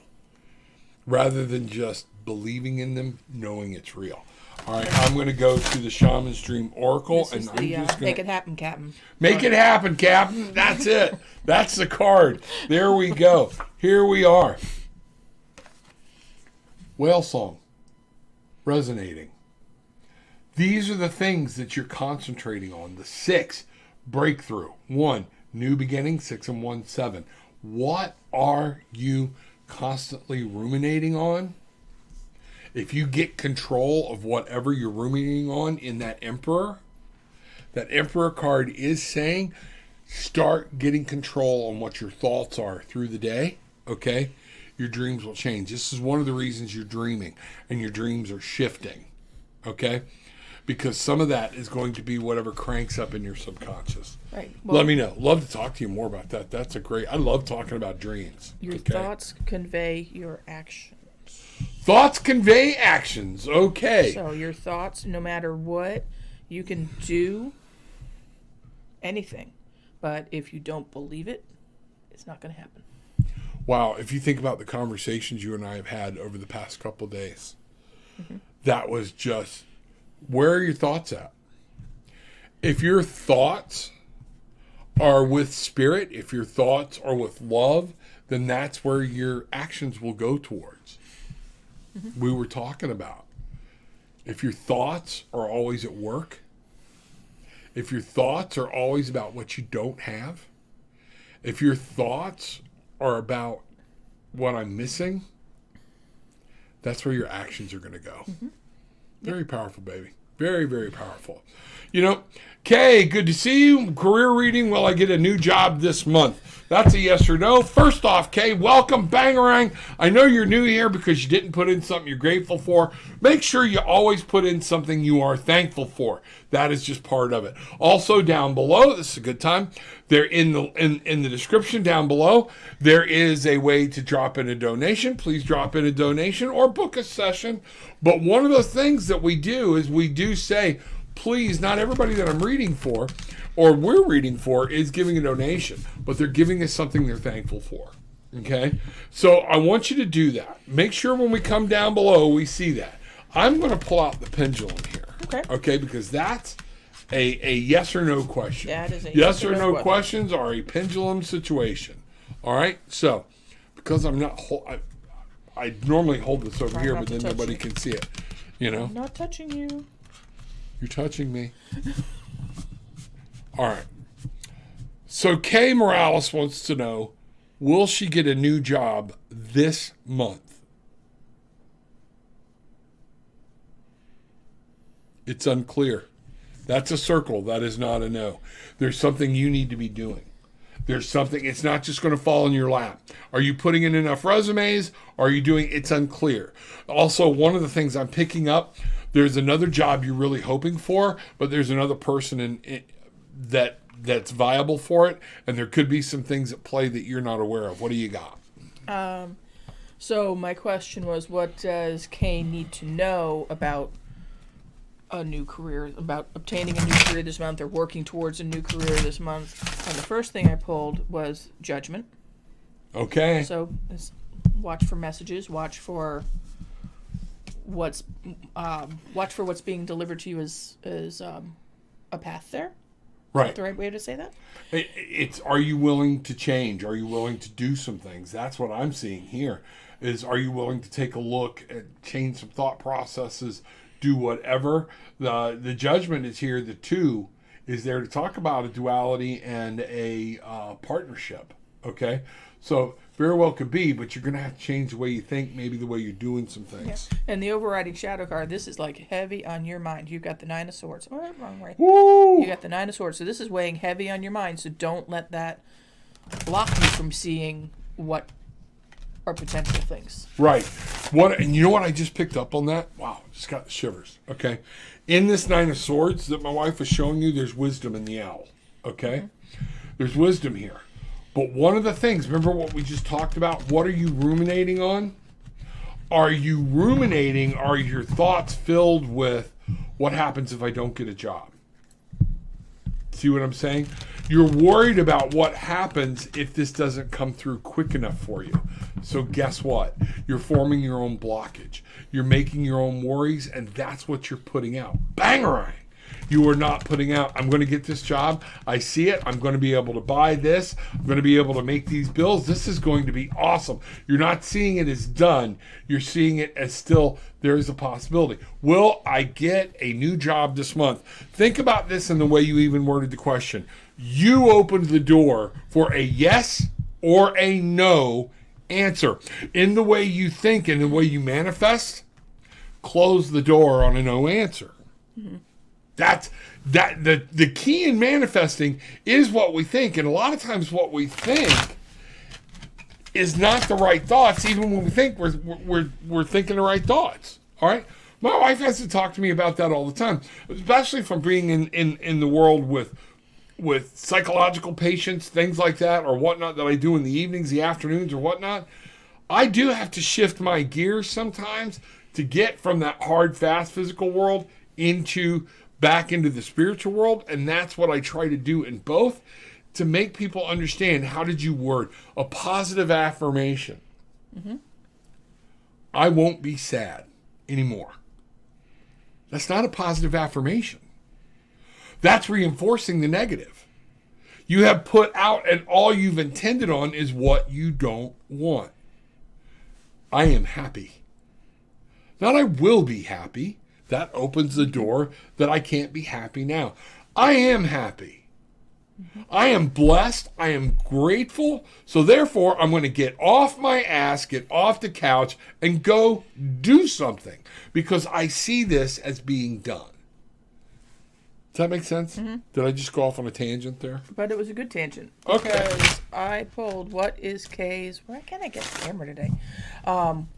Rather than just believing in them, knowing it's real. All right, I'm going to go to the Shaman's Dream Oracle. This is I'm just going to... Make it happen, Captain. Make it happen, Captain. That's it. That's the card. There we go. Here we are. Whale song. Resonating. These are the things that you're concentrating on. The 6, breakthrough. 1, new beginning. 6 and 1, 7. what are you constantly ruminating on? If you get control of whatever you're ruminating on in that Emperor card is saying, start getting control on what your thoughts are through the day, okay? Your dreams will change. This is one of the reasons you're dreaming and your dreams are shifting, okay? Because some of that is going to be whatever cranks up in your subconscious. Right. Well, let me know. Love to talk to you more about that. That's a great, I love talking about dreams. Your thoughts convey your actions. Thoughts convey actions, okay. So your thoughts, no matter what, you can do anything. But if you don't believe it, it's not going to happen. Wow, if you think about the conversations you and I have had over the past couple of days, that was just, where are your thoughts at? If your thoughts are with spirit, if your thoughts are with love, then that's where your actions will go towards. We were talking about, if your thoughts are always at work, if your thoughts are always about what you don't have, if your thoughts are about what I'm missing, that's where your actions are going to go. Very powerful, baby. Very, very powerful. You know, Kay, good to see you. Career reading, will I get a new job this month? That's a yes or no. First off, Kay, welcome, Bangarang. I know you're new here because you didn't put in something you're grateful for. Make sure you always put in something you are thankful for. That is just part of it. Also, down below, this is a good time. There in the description down below, there is a way to drop in a donation. Please drop in a donation or book a session. But one of the things that we do is we do say, please, not everybody that I'm reading for or we're reading for is giving a donation, but they're giving us something they're thankful for. Okay? So I want you to do that. Make sure when we come down below, we see that. I'm going to pull out the pendulum here. Okay. Okay, because that's a yes or no question. That is a yes or no questions are a pendulum situation. All right? So, because I'm not, I normally hold this over here, but then nobody can see it. You know? I'm not touching you. You're touching me. All right. So Kay Morales wants to know, will she get a new job this month? It's unclear. That's a circle. That is not a no. There's something you need to be doing. There's something, it's not just going to fall in your lap. Are you putting in enough resumes? Are you doing, it's unclear. Also, one of the things I'm picking up, there's another job you're really hoping for, but there's another person that's viable for it, and there could be some things at play that you're not aware of. What do you got? So my question was, what does Kay need to know about a new career, about obtaining a new career this month or working towards a new career this month? And the first thing I pulled was judgment. Okay. So watch for messages, watch for what's being delivered to you as a path there. Right. Is that the right way to say that? It's, are you willing to change? Are you willing to do some things? That's what I'm seeing here. Is, are you willing to take a look and change some thought processes, do whatever? The judgment is here. The two is there to talk about a duality and a partnership. Okay? So very well could be, but you're going to have to change the way you think, maybe the way you're doing some things. Yeah. And the overriding shadow card, this is like heavy on your mind. You've got the Nine of Swords. Oh, wrong way. Woo! You got the Nine of Swords. So this is weighing heavy on your mind. So don't let that block you from seeing what are potential things. Right. What, and you know what I just picked up on that? Wow, just got the shivers. Okay. In this Nine of Swords that my wife was showing you, there's wisdom in the owl. Okay? There's wisdom here. But one of the things, remember what we just talked about? What are you ruminating on? Are you ruminating? Are your thoughts filled with what happens if I don't get a job? See what I'm saying? You're worried about what happens if this doesn't come through quick enough for you. So guess what? You're forming your own blockage. You're making your own worries, and that's what you're putting out. Bangarang! You are not putting out, I'm going to get this job. I see it. I'm going to be able to buy this. I'm going to be able to make these bills. This is going to be awesome. You're not seeing it as done. You're seeing it as still, there is a possibility. Will I get a new job this month? Think about this in the way you even worded the question. You opened the door for a yes or a no answer. In the way you think and the way you manifest, close the door on a no answer. That's the key in manifesting is what we think, and a lot of times what we think is not the right thoughts, even when we think we're thinking the right thoughts. All right, my wife has to talk to me about that all the time, especially from being in the world with psychological patients, things like that, or whatnot that I do in the evenings, the afternoons, or whatnot. I do have to shift my gears sometimes to get from that hard, fast physical world back into the spiritual world, and that's what I try to do in both, to make people understand how did you word a positive affirmation. I won't be sad anymore. That's not a positive affirmation. That's reinforcing the negative. You have put out, and all you've intended on is what you don't want. I am happy. Not I will be happy. That opens the door that I can't be happy now. I am happy. I am blessed. I am grateful. So therefore, I'm going to get off my ass, get off the couch, and go do something, because I see this as being done. Does that make sense? Did I just go off on a tangent there? But it was a good tangent. Okay. Because I pulled what is Kay's... Why can't I get the camera today?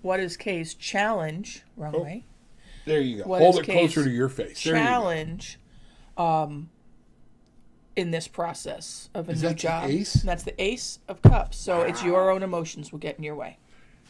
What is Kay's challenge? Wrong way. There you go. What Hold is it Kay's closer to your face. There challenge in this process of a Is new that the job. ace? That's the Ace of Cups. So it's your own emotions will get in your way.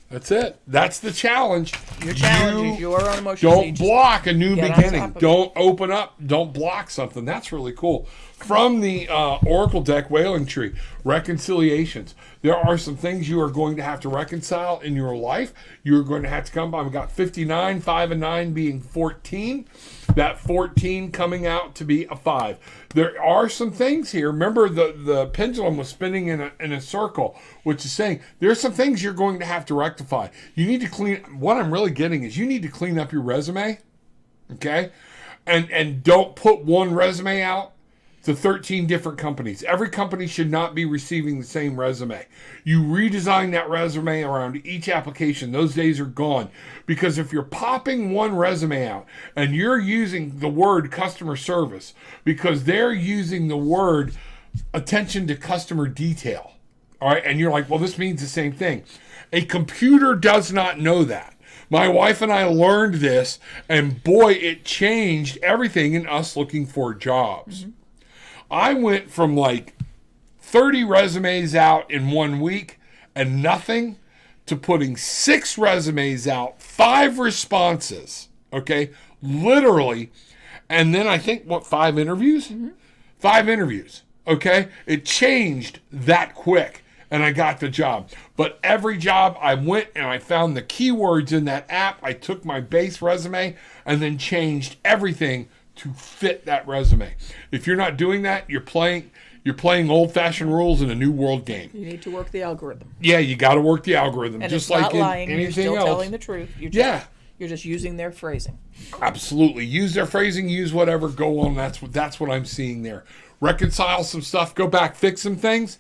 That's it. That's the challenge. Your challenge is your own emotions. So you Don't just block a new get on beginning. top of Don't open up. Don't block something. That's really cool. From the Oracle deck, Wailing Tree, reconciliations. There are some things you are going to have to reconcile in your life. You're going to have to come by. We got 59, 5 and 9 being 14. That 14 coming out to be a 5. There are some things here. Remember, the pendulum was spinning in a circle, which is saying there's some things you're going to have to rectify. You need to clean. What I'm really getting is you need to clean up your resume, okay? And don't put one resume out to 13 different companies. Every company should not be receiving the same resume. You redesign that resume around each application. Those days are gone. Because if you're popping one resume out and you're using the word customer service because they're using the word attention to customer detail, all right, and you're like, well, this means the same thing. A computer does not know that. My wife and I learned this, and boy, it changed everything in us looking for jobs. I went from like 30 resumes out in 1 week and nothing to putting 6 resumes out, 5 responses, okay, literally, and then I think, 5 interviews? 5 interviews, okay? It changed that quick, and I got the job. But every job I went and I found the keywords in that app, I took my base resume and then changed everything to fit that resume. If you're not doing that, you're playing old-fashioned rules in a new world game. You need to work the algorithm. Yeah, you got to work the algorithm, And just it's like not in lying. anything You're still else. telling the truth. You're just using their phrasing. Absolutely, use their phrasing, use whatever, go on. That's what I'm seeing there. Reconcile some stuff, go back, fix some things.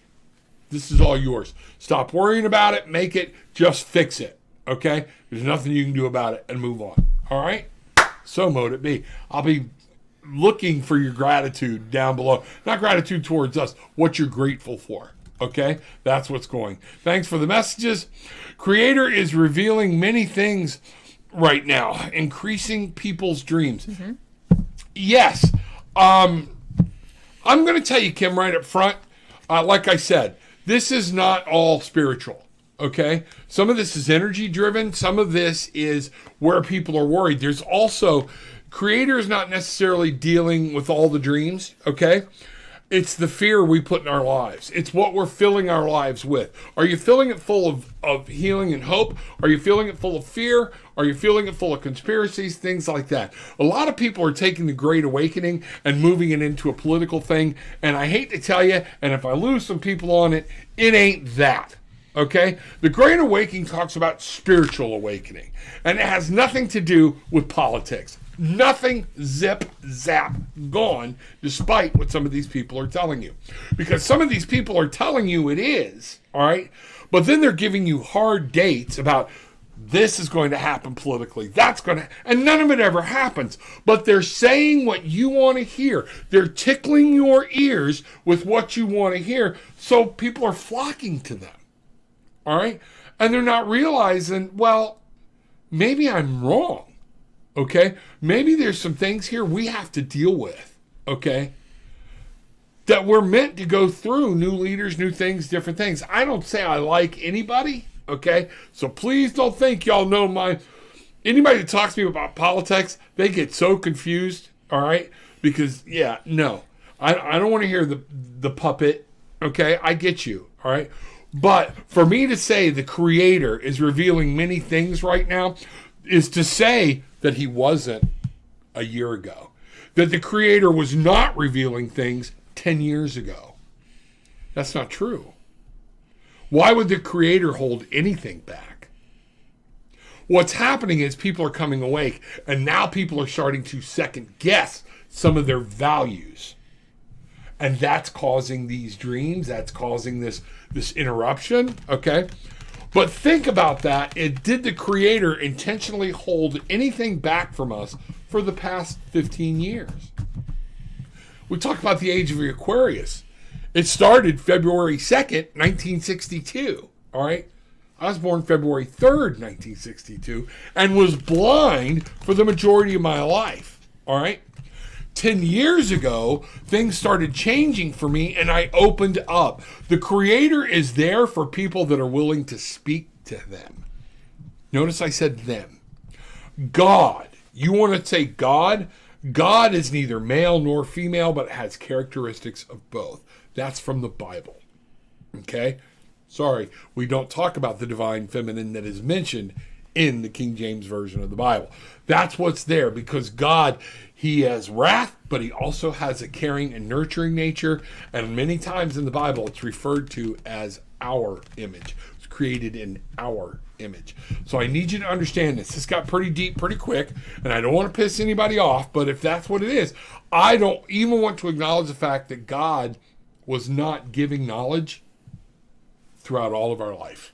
This is all yours. Stop worrying about it. Make it. Just fix it. Okay? There's nothing you can do about it, and move on. All right? So mote it be. I'll be looking for your gratitude down below. Not gratitude towards us, what you're grateful for. Okay? That's what's going. Thanks for the messages. Creator is revealing many things right now, increasing people's dreams. Yes. I'm going to tell you, Kim, right up front, like I said, this is not all spiritual. Okay? Some of this is energy driven. Some of this is where people are worried. There's also, Creator is not necessarily dealing with all the dreams. Okay? It's the fear we put in our lives. It's what we're filling our lives with. Are you filling it full of healing and hope? Are you filling it full of fear? Are you filling it full of conspiracies? Things like that. A lot of people are taking the Great Awakening and moving it into a political thing. And I hate to tell you, and if I lose some people on it, it ain't that. Okay? The Great Awakening talks about spiritual awakening. And it has nothing to do with politics. Nothing, zip, zap, gone, despite what some of these people are telling you. Because some of these people are telling you it is, all right? But then they're giving you hard dates about this is going to happen politically. That's going to, and none of it ever happens. But they're saying what you want to hear. They're tickling your ears with what you want to hear. So people are flocking to them. All right? And they're not realizing, well, maybe I'm wrong. Okay? Maybe there's some things here we have to deal with. Okay? That we're meant to go through new leaders, new things, different things. I don't say I like anybody. Okay, so please don't think y'all know anybody that talks to me about politics, they get so confused, all right? Because, no, I don't want to hear the puppet, okay? I get you, all right? But for me to say the Creator is revealing many things right now is to say that he wasn't a year ago. That the Creator was not revealing things 10 years ago. That's not true. Why would the Creator hold anything back? What's happening is people are coming awake, and now people are starting to second guess some of their values. And that's causing these dreams. That's causing this interruption, okay? But think about that. Did the Creator intentionally hold anything back from us for the past 15 years? We talk about the age of the Aquarius. It started February 2nd, 1962, all right? I was born February 3rd, 1962, and was blind for the majority of my life, all right? 10 years ago, things started changing for me, and I opened up. The Creator is there for people that are willing to speak to them. Notice I said them. God. You want to say God? God is neither male nor female, but it has characteristics of both. That's from the Bible. Okay? Sorry, we don't talk about the divine feminine that is mentioned in the King James Version of the Bible. That's what's there because God, he has wrath, but he also has a caring and nurturing nature. And many times in the Bible, it's referred to as our image. It's created in our image. So I need you to understand this. This got pretty deep pretty quick, and I don't want to piss anybody off, but if that's what it is, I don't even want to acknowledge the fact that God was not giving knowledge throughout all of our life.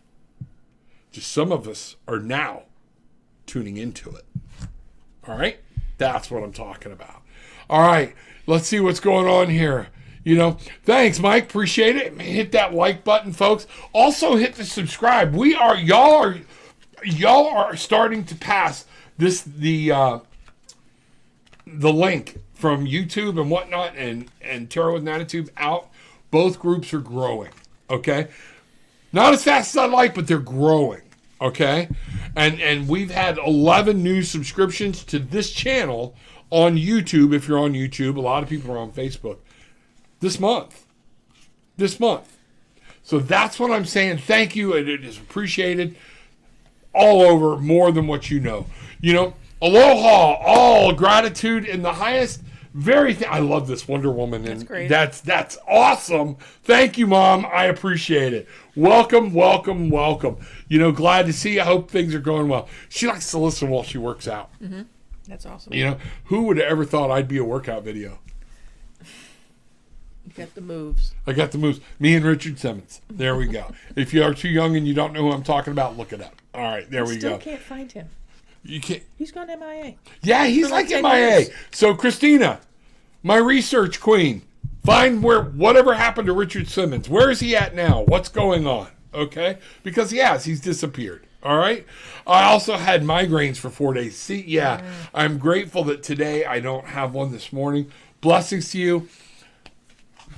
Just some of us are now tuning into it. All right? That's what I'm talking about. All right, let's see what's going on here. Thanks, Mike. Appreciate it. Hit that like button, folks. Also hit the subscribe. Y'all are starting to pass the link from YouTube and whatnot and Tarot with an Attitude out. Both groups are growing, okay? Not as fast as I'd like, but they're growing, okay? And we've had 11 new subscriptions to this channel on YouTube. If you're on YouTube, a lot of people are on Facebook. This month. So that's what I'm saying. Thank you. It is appreciated all over, more than what you know. Aloha, all gratitude in the highest. I love this Wonder Woman. And that's great. That's awesome. Thank you, Mom. I appreciate it. Welcome. Glad to see you. I hope things are going well. She likes to listen while she works out. Mm-hmm. That's awesome. Who would have ever thought I'd be a workout video? You got the moves. I got the moves. Me and Richard Simmons. There we go. If you are too young and you don't know who I'm talking about, look it up. All right, there we go. Still can't find him. You can't. He's gone MIA. Yeah, he's like 10 MIA. years. So, Christina, my research queen, find whatever happened to Richard Simmons. Where is he at now? What's going on? Okay? Because, he's disappeared. All right? I also had migraines for 4 days. See, I'm grateful that today I don't have one this morning. Blessings to you.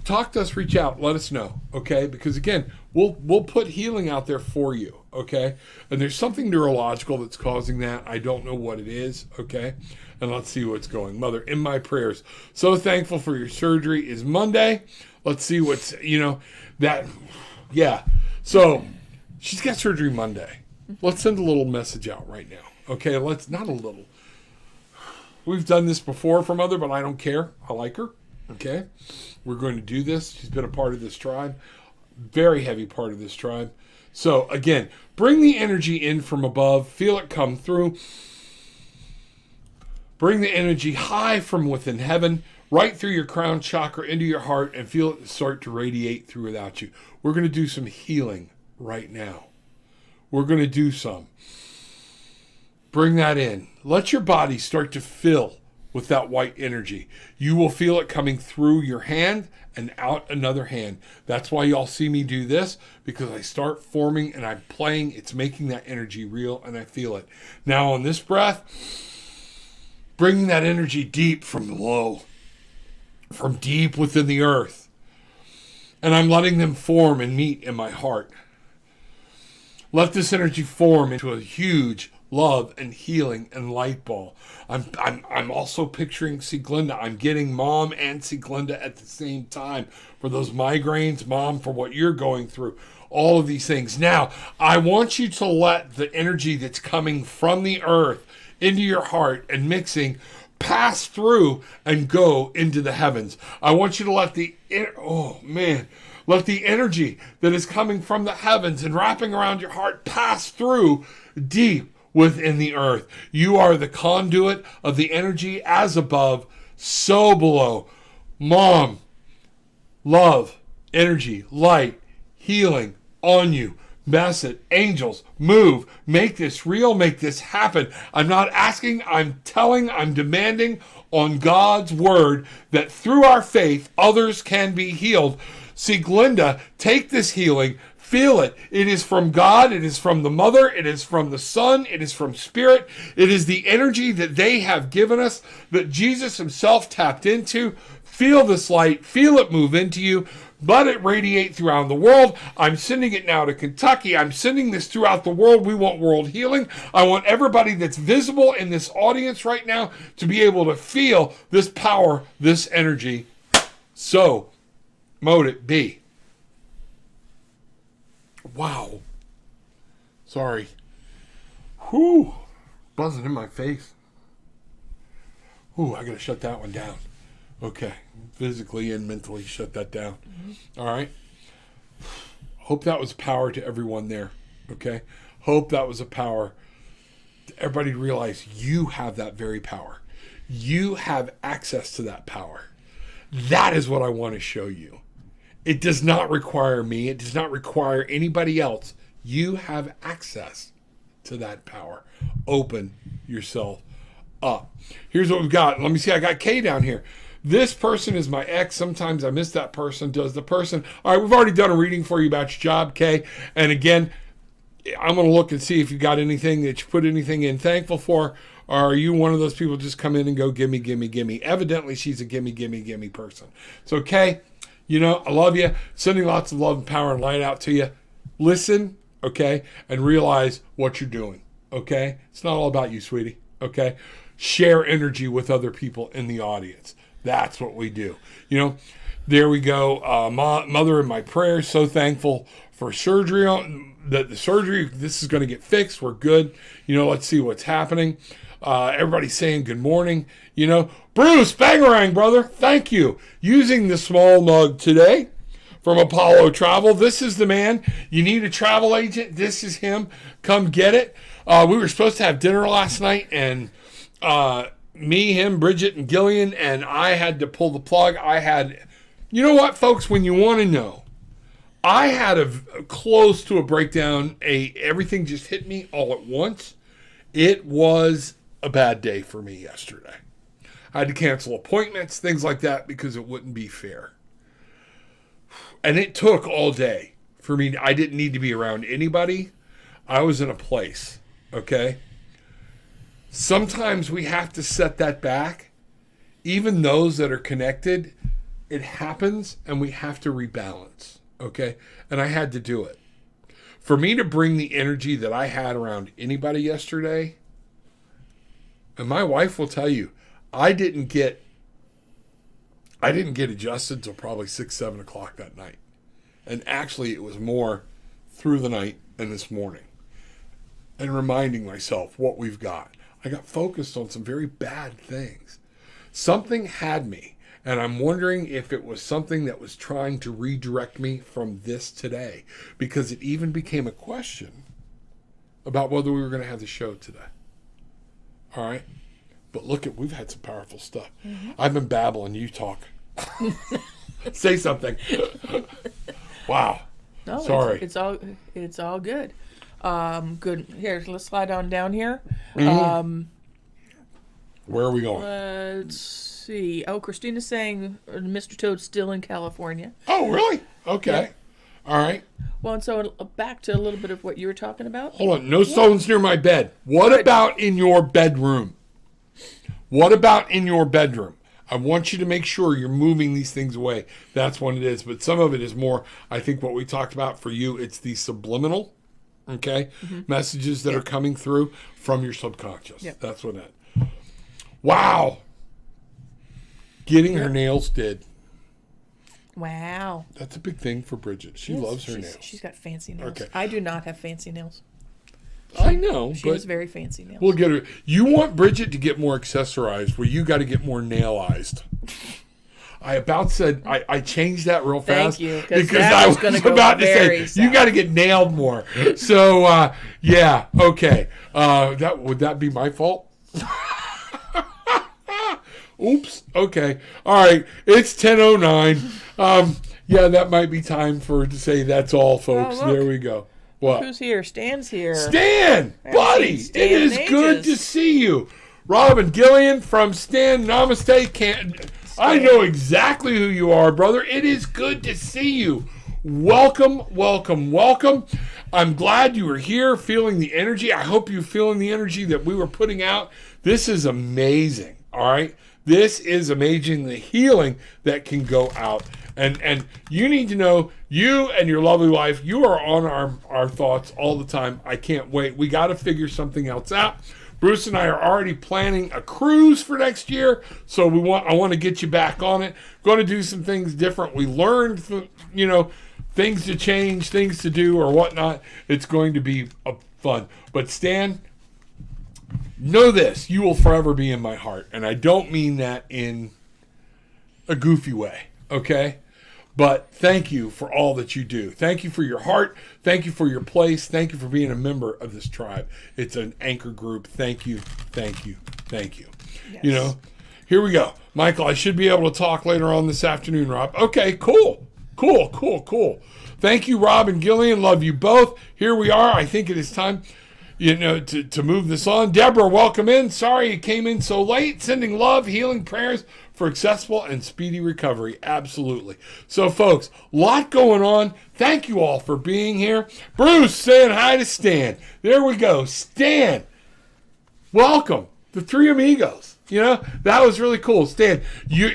Talk to us, reach out, let us know, okay? Because again, we'll put healing out there for you, okay? And there's something neurological that's causing that. I don't know what it is, okay? And let's see what's going. Mother, in my prayers, so thankful for your surgery is Monday. Let's see what's, So she's got surgery Monday. Let's send a little message out right now, okay? Not a little. We've done this before for Mother, but I don't care. I like her, okay? We're going to do this. She's been a part of this tribe. Very heavy part of this tribe. So, again, bring the energy in from above. Feel it come through. Bring the energy high from within heaven, right through your crown chakra into your heart, and feel it start to radiate through without you. We're going to do some healing right now. We're going to do some. Bring that in. Let your body start to fill with that white energy. You will feel it coming through your hand and out another hand. That's why y'all see me do this, because I start forming and I'm playing. It's making that energy real, and I feel it. Now on this breath, bringing that energy deep from below, from deep within the earth. And I'm letting them form and meet in my heart. Let this energy form into a huge love and healing and light ball. I'm also picturing Sieglinde. I'm getting Mom and Sieglinde at the same time for those migraines, Mom, for what you're going through. All of these things. Now, I want you to let the energy that's coming from the earth into your heart and mixing pass through and go into the heavens. I want you to let let the energy that is coming from the heavens and wrapping around your heart pass through deep within the earth. You are the conduit of the energy, as above, so below. Mom, love, energy, light, healing on you. Message, angels, move, make this real, make this happen. I'm not asking, I'm telling, I'm demanding on God's word that through our faith, others can be healed. Sieglinde, take this healing, feel it. It is from God, it is from the Mother, it is from the Son, it is from Spirit. It is the energy that they have given us, that Jesus himself tapped into. Feel this light, feel it move into you. Let it radiate throughout the world. I'm sending it now to Kentucky. I'm sending this throughout the world. We want world healing. I want everybody that's visible in this audience right now to be able to feel this power, this energy. So, mote it be. Wow. Sorry. Whew. Buzzing in my face. Ooh, I gotta shut that one down. Okay. Physically and mentally shut that down. Mm-hmm. All right. Hope that was power to everyone there. Okay. Hope that was a power to everybody to realize you have that very power. You have access to that power. That is what I want to show you. It does not require me. It does not require anybody else. You have access to that power. Open yourself up. Here's what we've got. Let me see. I got Kay down here. This person is my ex. Sometimes I miss that person. Does the person... All right, we've already done a reading for you about your job, Kay. And again, I'm going to look and see if you got anything that you put anything in thankful for. Or are you one of those people just come in and go, gimme, gimme, gimme? Evidently, she's a gimme, gimme, gimme person. So, Kay, you know, I love you. Sending lots of love and power and light out to you. Listen, okay, and realize what you're doing, okay? It's not all about you, sweetie, okay? Share energy with other people in the audience. That's what we do. You know, there we go. Mother in my prayers, so thankful for surgery. The surgery, this is going to get fixed. We're good. You know, let's see what's happening. Everybody's saying good morning. You know, Bruce, bangarang, brother. Thank you. Using the small mug today from Apollo Travel. This is the man. You need a travel agent. This is him. Come get it. We were supposed to have dinner last night, and me, him, Bridget, and Gillian, and I had to pull the plug. You know what, folks, when you want to know, I had a close to a breakdown. Everything just hit me all at once. It was a bad day for me yesterday. I had to cancel appointments, things like that, because it wouldn't be fair. And it took all day for me. I didn't need to be around anybody. I was in a place, okay? Sometimes we have to set that back. Even those that are connected, it happens, and we have to rebalance, okay? And I had to do it. For me to bring the energy that I had around anybody yesterday, and my wife will tell you, I didn't get adjusted till probably 6, 7 o'clock that night. And actually, it was more through the night and this morning. And reminding myself what we've got. I got focused on some very bad things. Something had me, and I'm wondering if it was something that was trying to redirect me from this today, because it even became a question about whether we were going to have the show today. All right? But we've had some powerful stuff. I've been babbling. You talk. Say something. Wow. No, Sorry. It's all good. Good. Here, let's slide on down here. Where are we going? Let's see. Oh, Christina's saying Mr. Toad's still in California. Oh, really? Okay. Yeah. All right. Well, and so back to a little bit of what you were talking about. Hold on. No stones near my bed. What about in your bedroom? What about in your bedroom? I want you to make sure you're moving these things away. That's what it is. But some of it is more, I think what we talked about for you, it's the subliminal, okay, messages that are coming through from your subconscious. Yep. That's what that. Wow. Getting her nails did. Wow. That's a big thing for Bridget. She loves her nails. She's got fancy nails. Okay. I do not have fancy nails. I know. She has very fancy nails. We'll get her. You want Bridget to get more accessorized, where you got to get more nailized. I about said I changed that real fast. Thank you, because I was about to say you got to get nailed more. So yeah, okay. Would that be my fault? Oops. Okay. All right. It's 10:09. Yeah, that might be time to say that's all, folks. Oh, there we go. What? Who's here? Stan's here. Stan, buddy, Stan it is good to see you. Robin Gillian from Stan, namaste. I know exactly who you are, brother. It is good to see you. Welcome, welcome, welcome. I'm glad you were here feeling the energy. I hope you're feeling the energy that we were putting out. This is amazing, all right? This is amazing, the healing that can go out. And you need to know, you and your lovely wife, you are on our thoughts all the time. I can't wait. We got to figure something else out. Bruce and I are already planning a cruise for next year, so I want to get you back on it. Going to do some things different. We learned, things to change, things to do, or whatnot. It's going to be fun. But Stan, know this: you will forever be in my heart, and I don't mean that in a goofy way. Okay. But thank you for all that you do. Thank you for your heart. Thank you for your place. Thank you for being a member of this tribe. It's an anchor group. Thank you. Thank you. Thank you. Yes. Here we go. Michael, I should be able to talk later on this afternoon, Rob. Okay, cool. Cool. Thank you, Rob and Gillian. Love you both. Here we are. I think it is time, to move this on. Deborah, welcome in. Sorry you came in so late. Sending love, healing prayers for accessible and speedy recovery. Absolutely. So, folks, a lot going on. Thank you all for being here. Bruce saying hi to Stan. There we go. Stan, welcome. The three amigos. That was really cool. Stan, you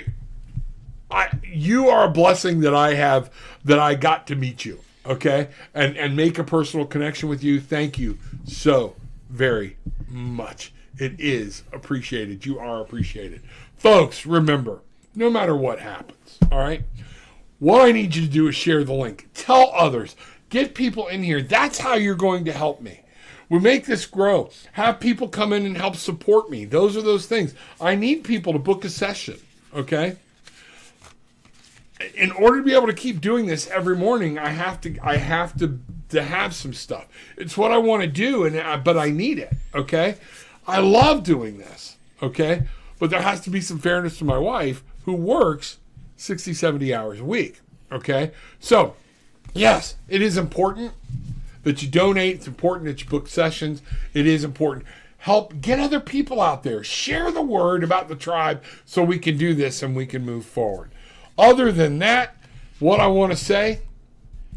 are a blessing that I got to meet you, okay? And make a personal connection with you. Thank you so very much. It is appreciated. You are appreciated. Folks, remember, no matter what happens, all right, what I need you to do is share the link. Tell others. Get people in here. That's how you're going to help me. We make this grow. Have people come in and help support me. Those are those things. I need people to book a session, okay? In order to be able to keep doing this every morning, I have to have some stuff. It's what I want to do, but I need it, okay? I love doing this, okay? But there has to be some fairness to my wife, who works 60, 70 hours a week, okay? So, yes, it is important that you donate. It's important that you book sessions. It is important. Help get other people out there. Share the word about the tribe so we can do this and we can move forward. Other than that, what I want to say,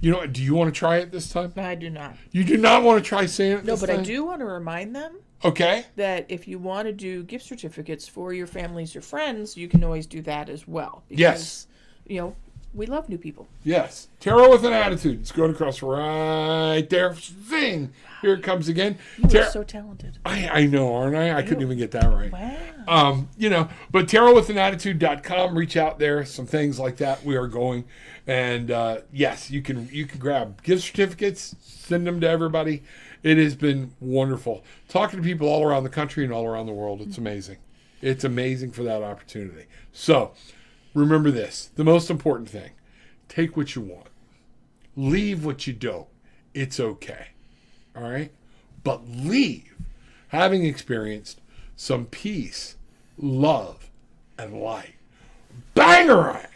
do you want to try it this time? I do not. You do not want to try saying it this time? No, but I do want to remind them. Okay. That if you want to do gift certificates for your families or friends, you can always do that as well. Because, yes. We love new people. Yes. Tarot with an attitude. It's going across right there. Zing. Here it comes again. You are so talented. I know, aren't I? I couldn't even get that right. Wow. But tarotwithanattitude.com. Reach out there. Some things like that. We are going. And yes, you can grab gift certificates, send them to everybody. It has been wonderful. Talking to people all around the country and all around the world. It's amazing. It's amazing for that opportunity. So, remember this. The most important thing. Take what you want. Leave what you don't. It's okay. All right? But leave having experienced some peace, love, and light. Bangarang!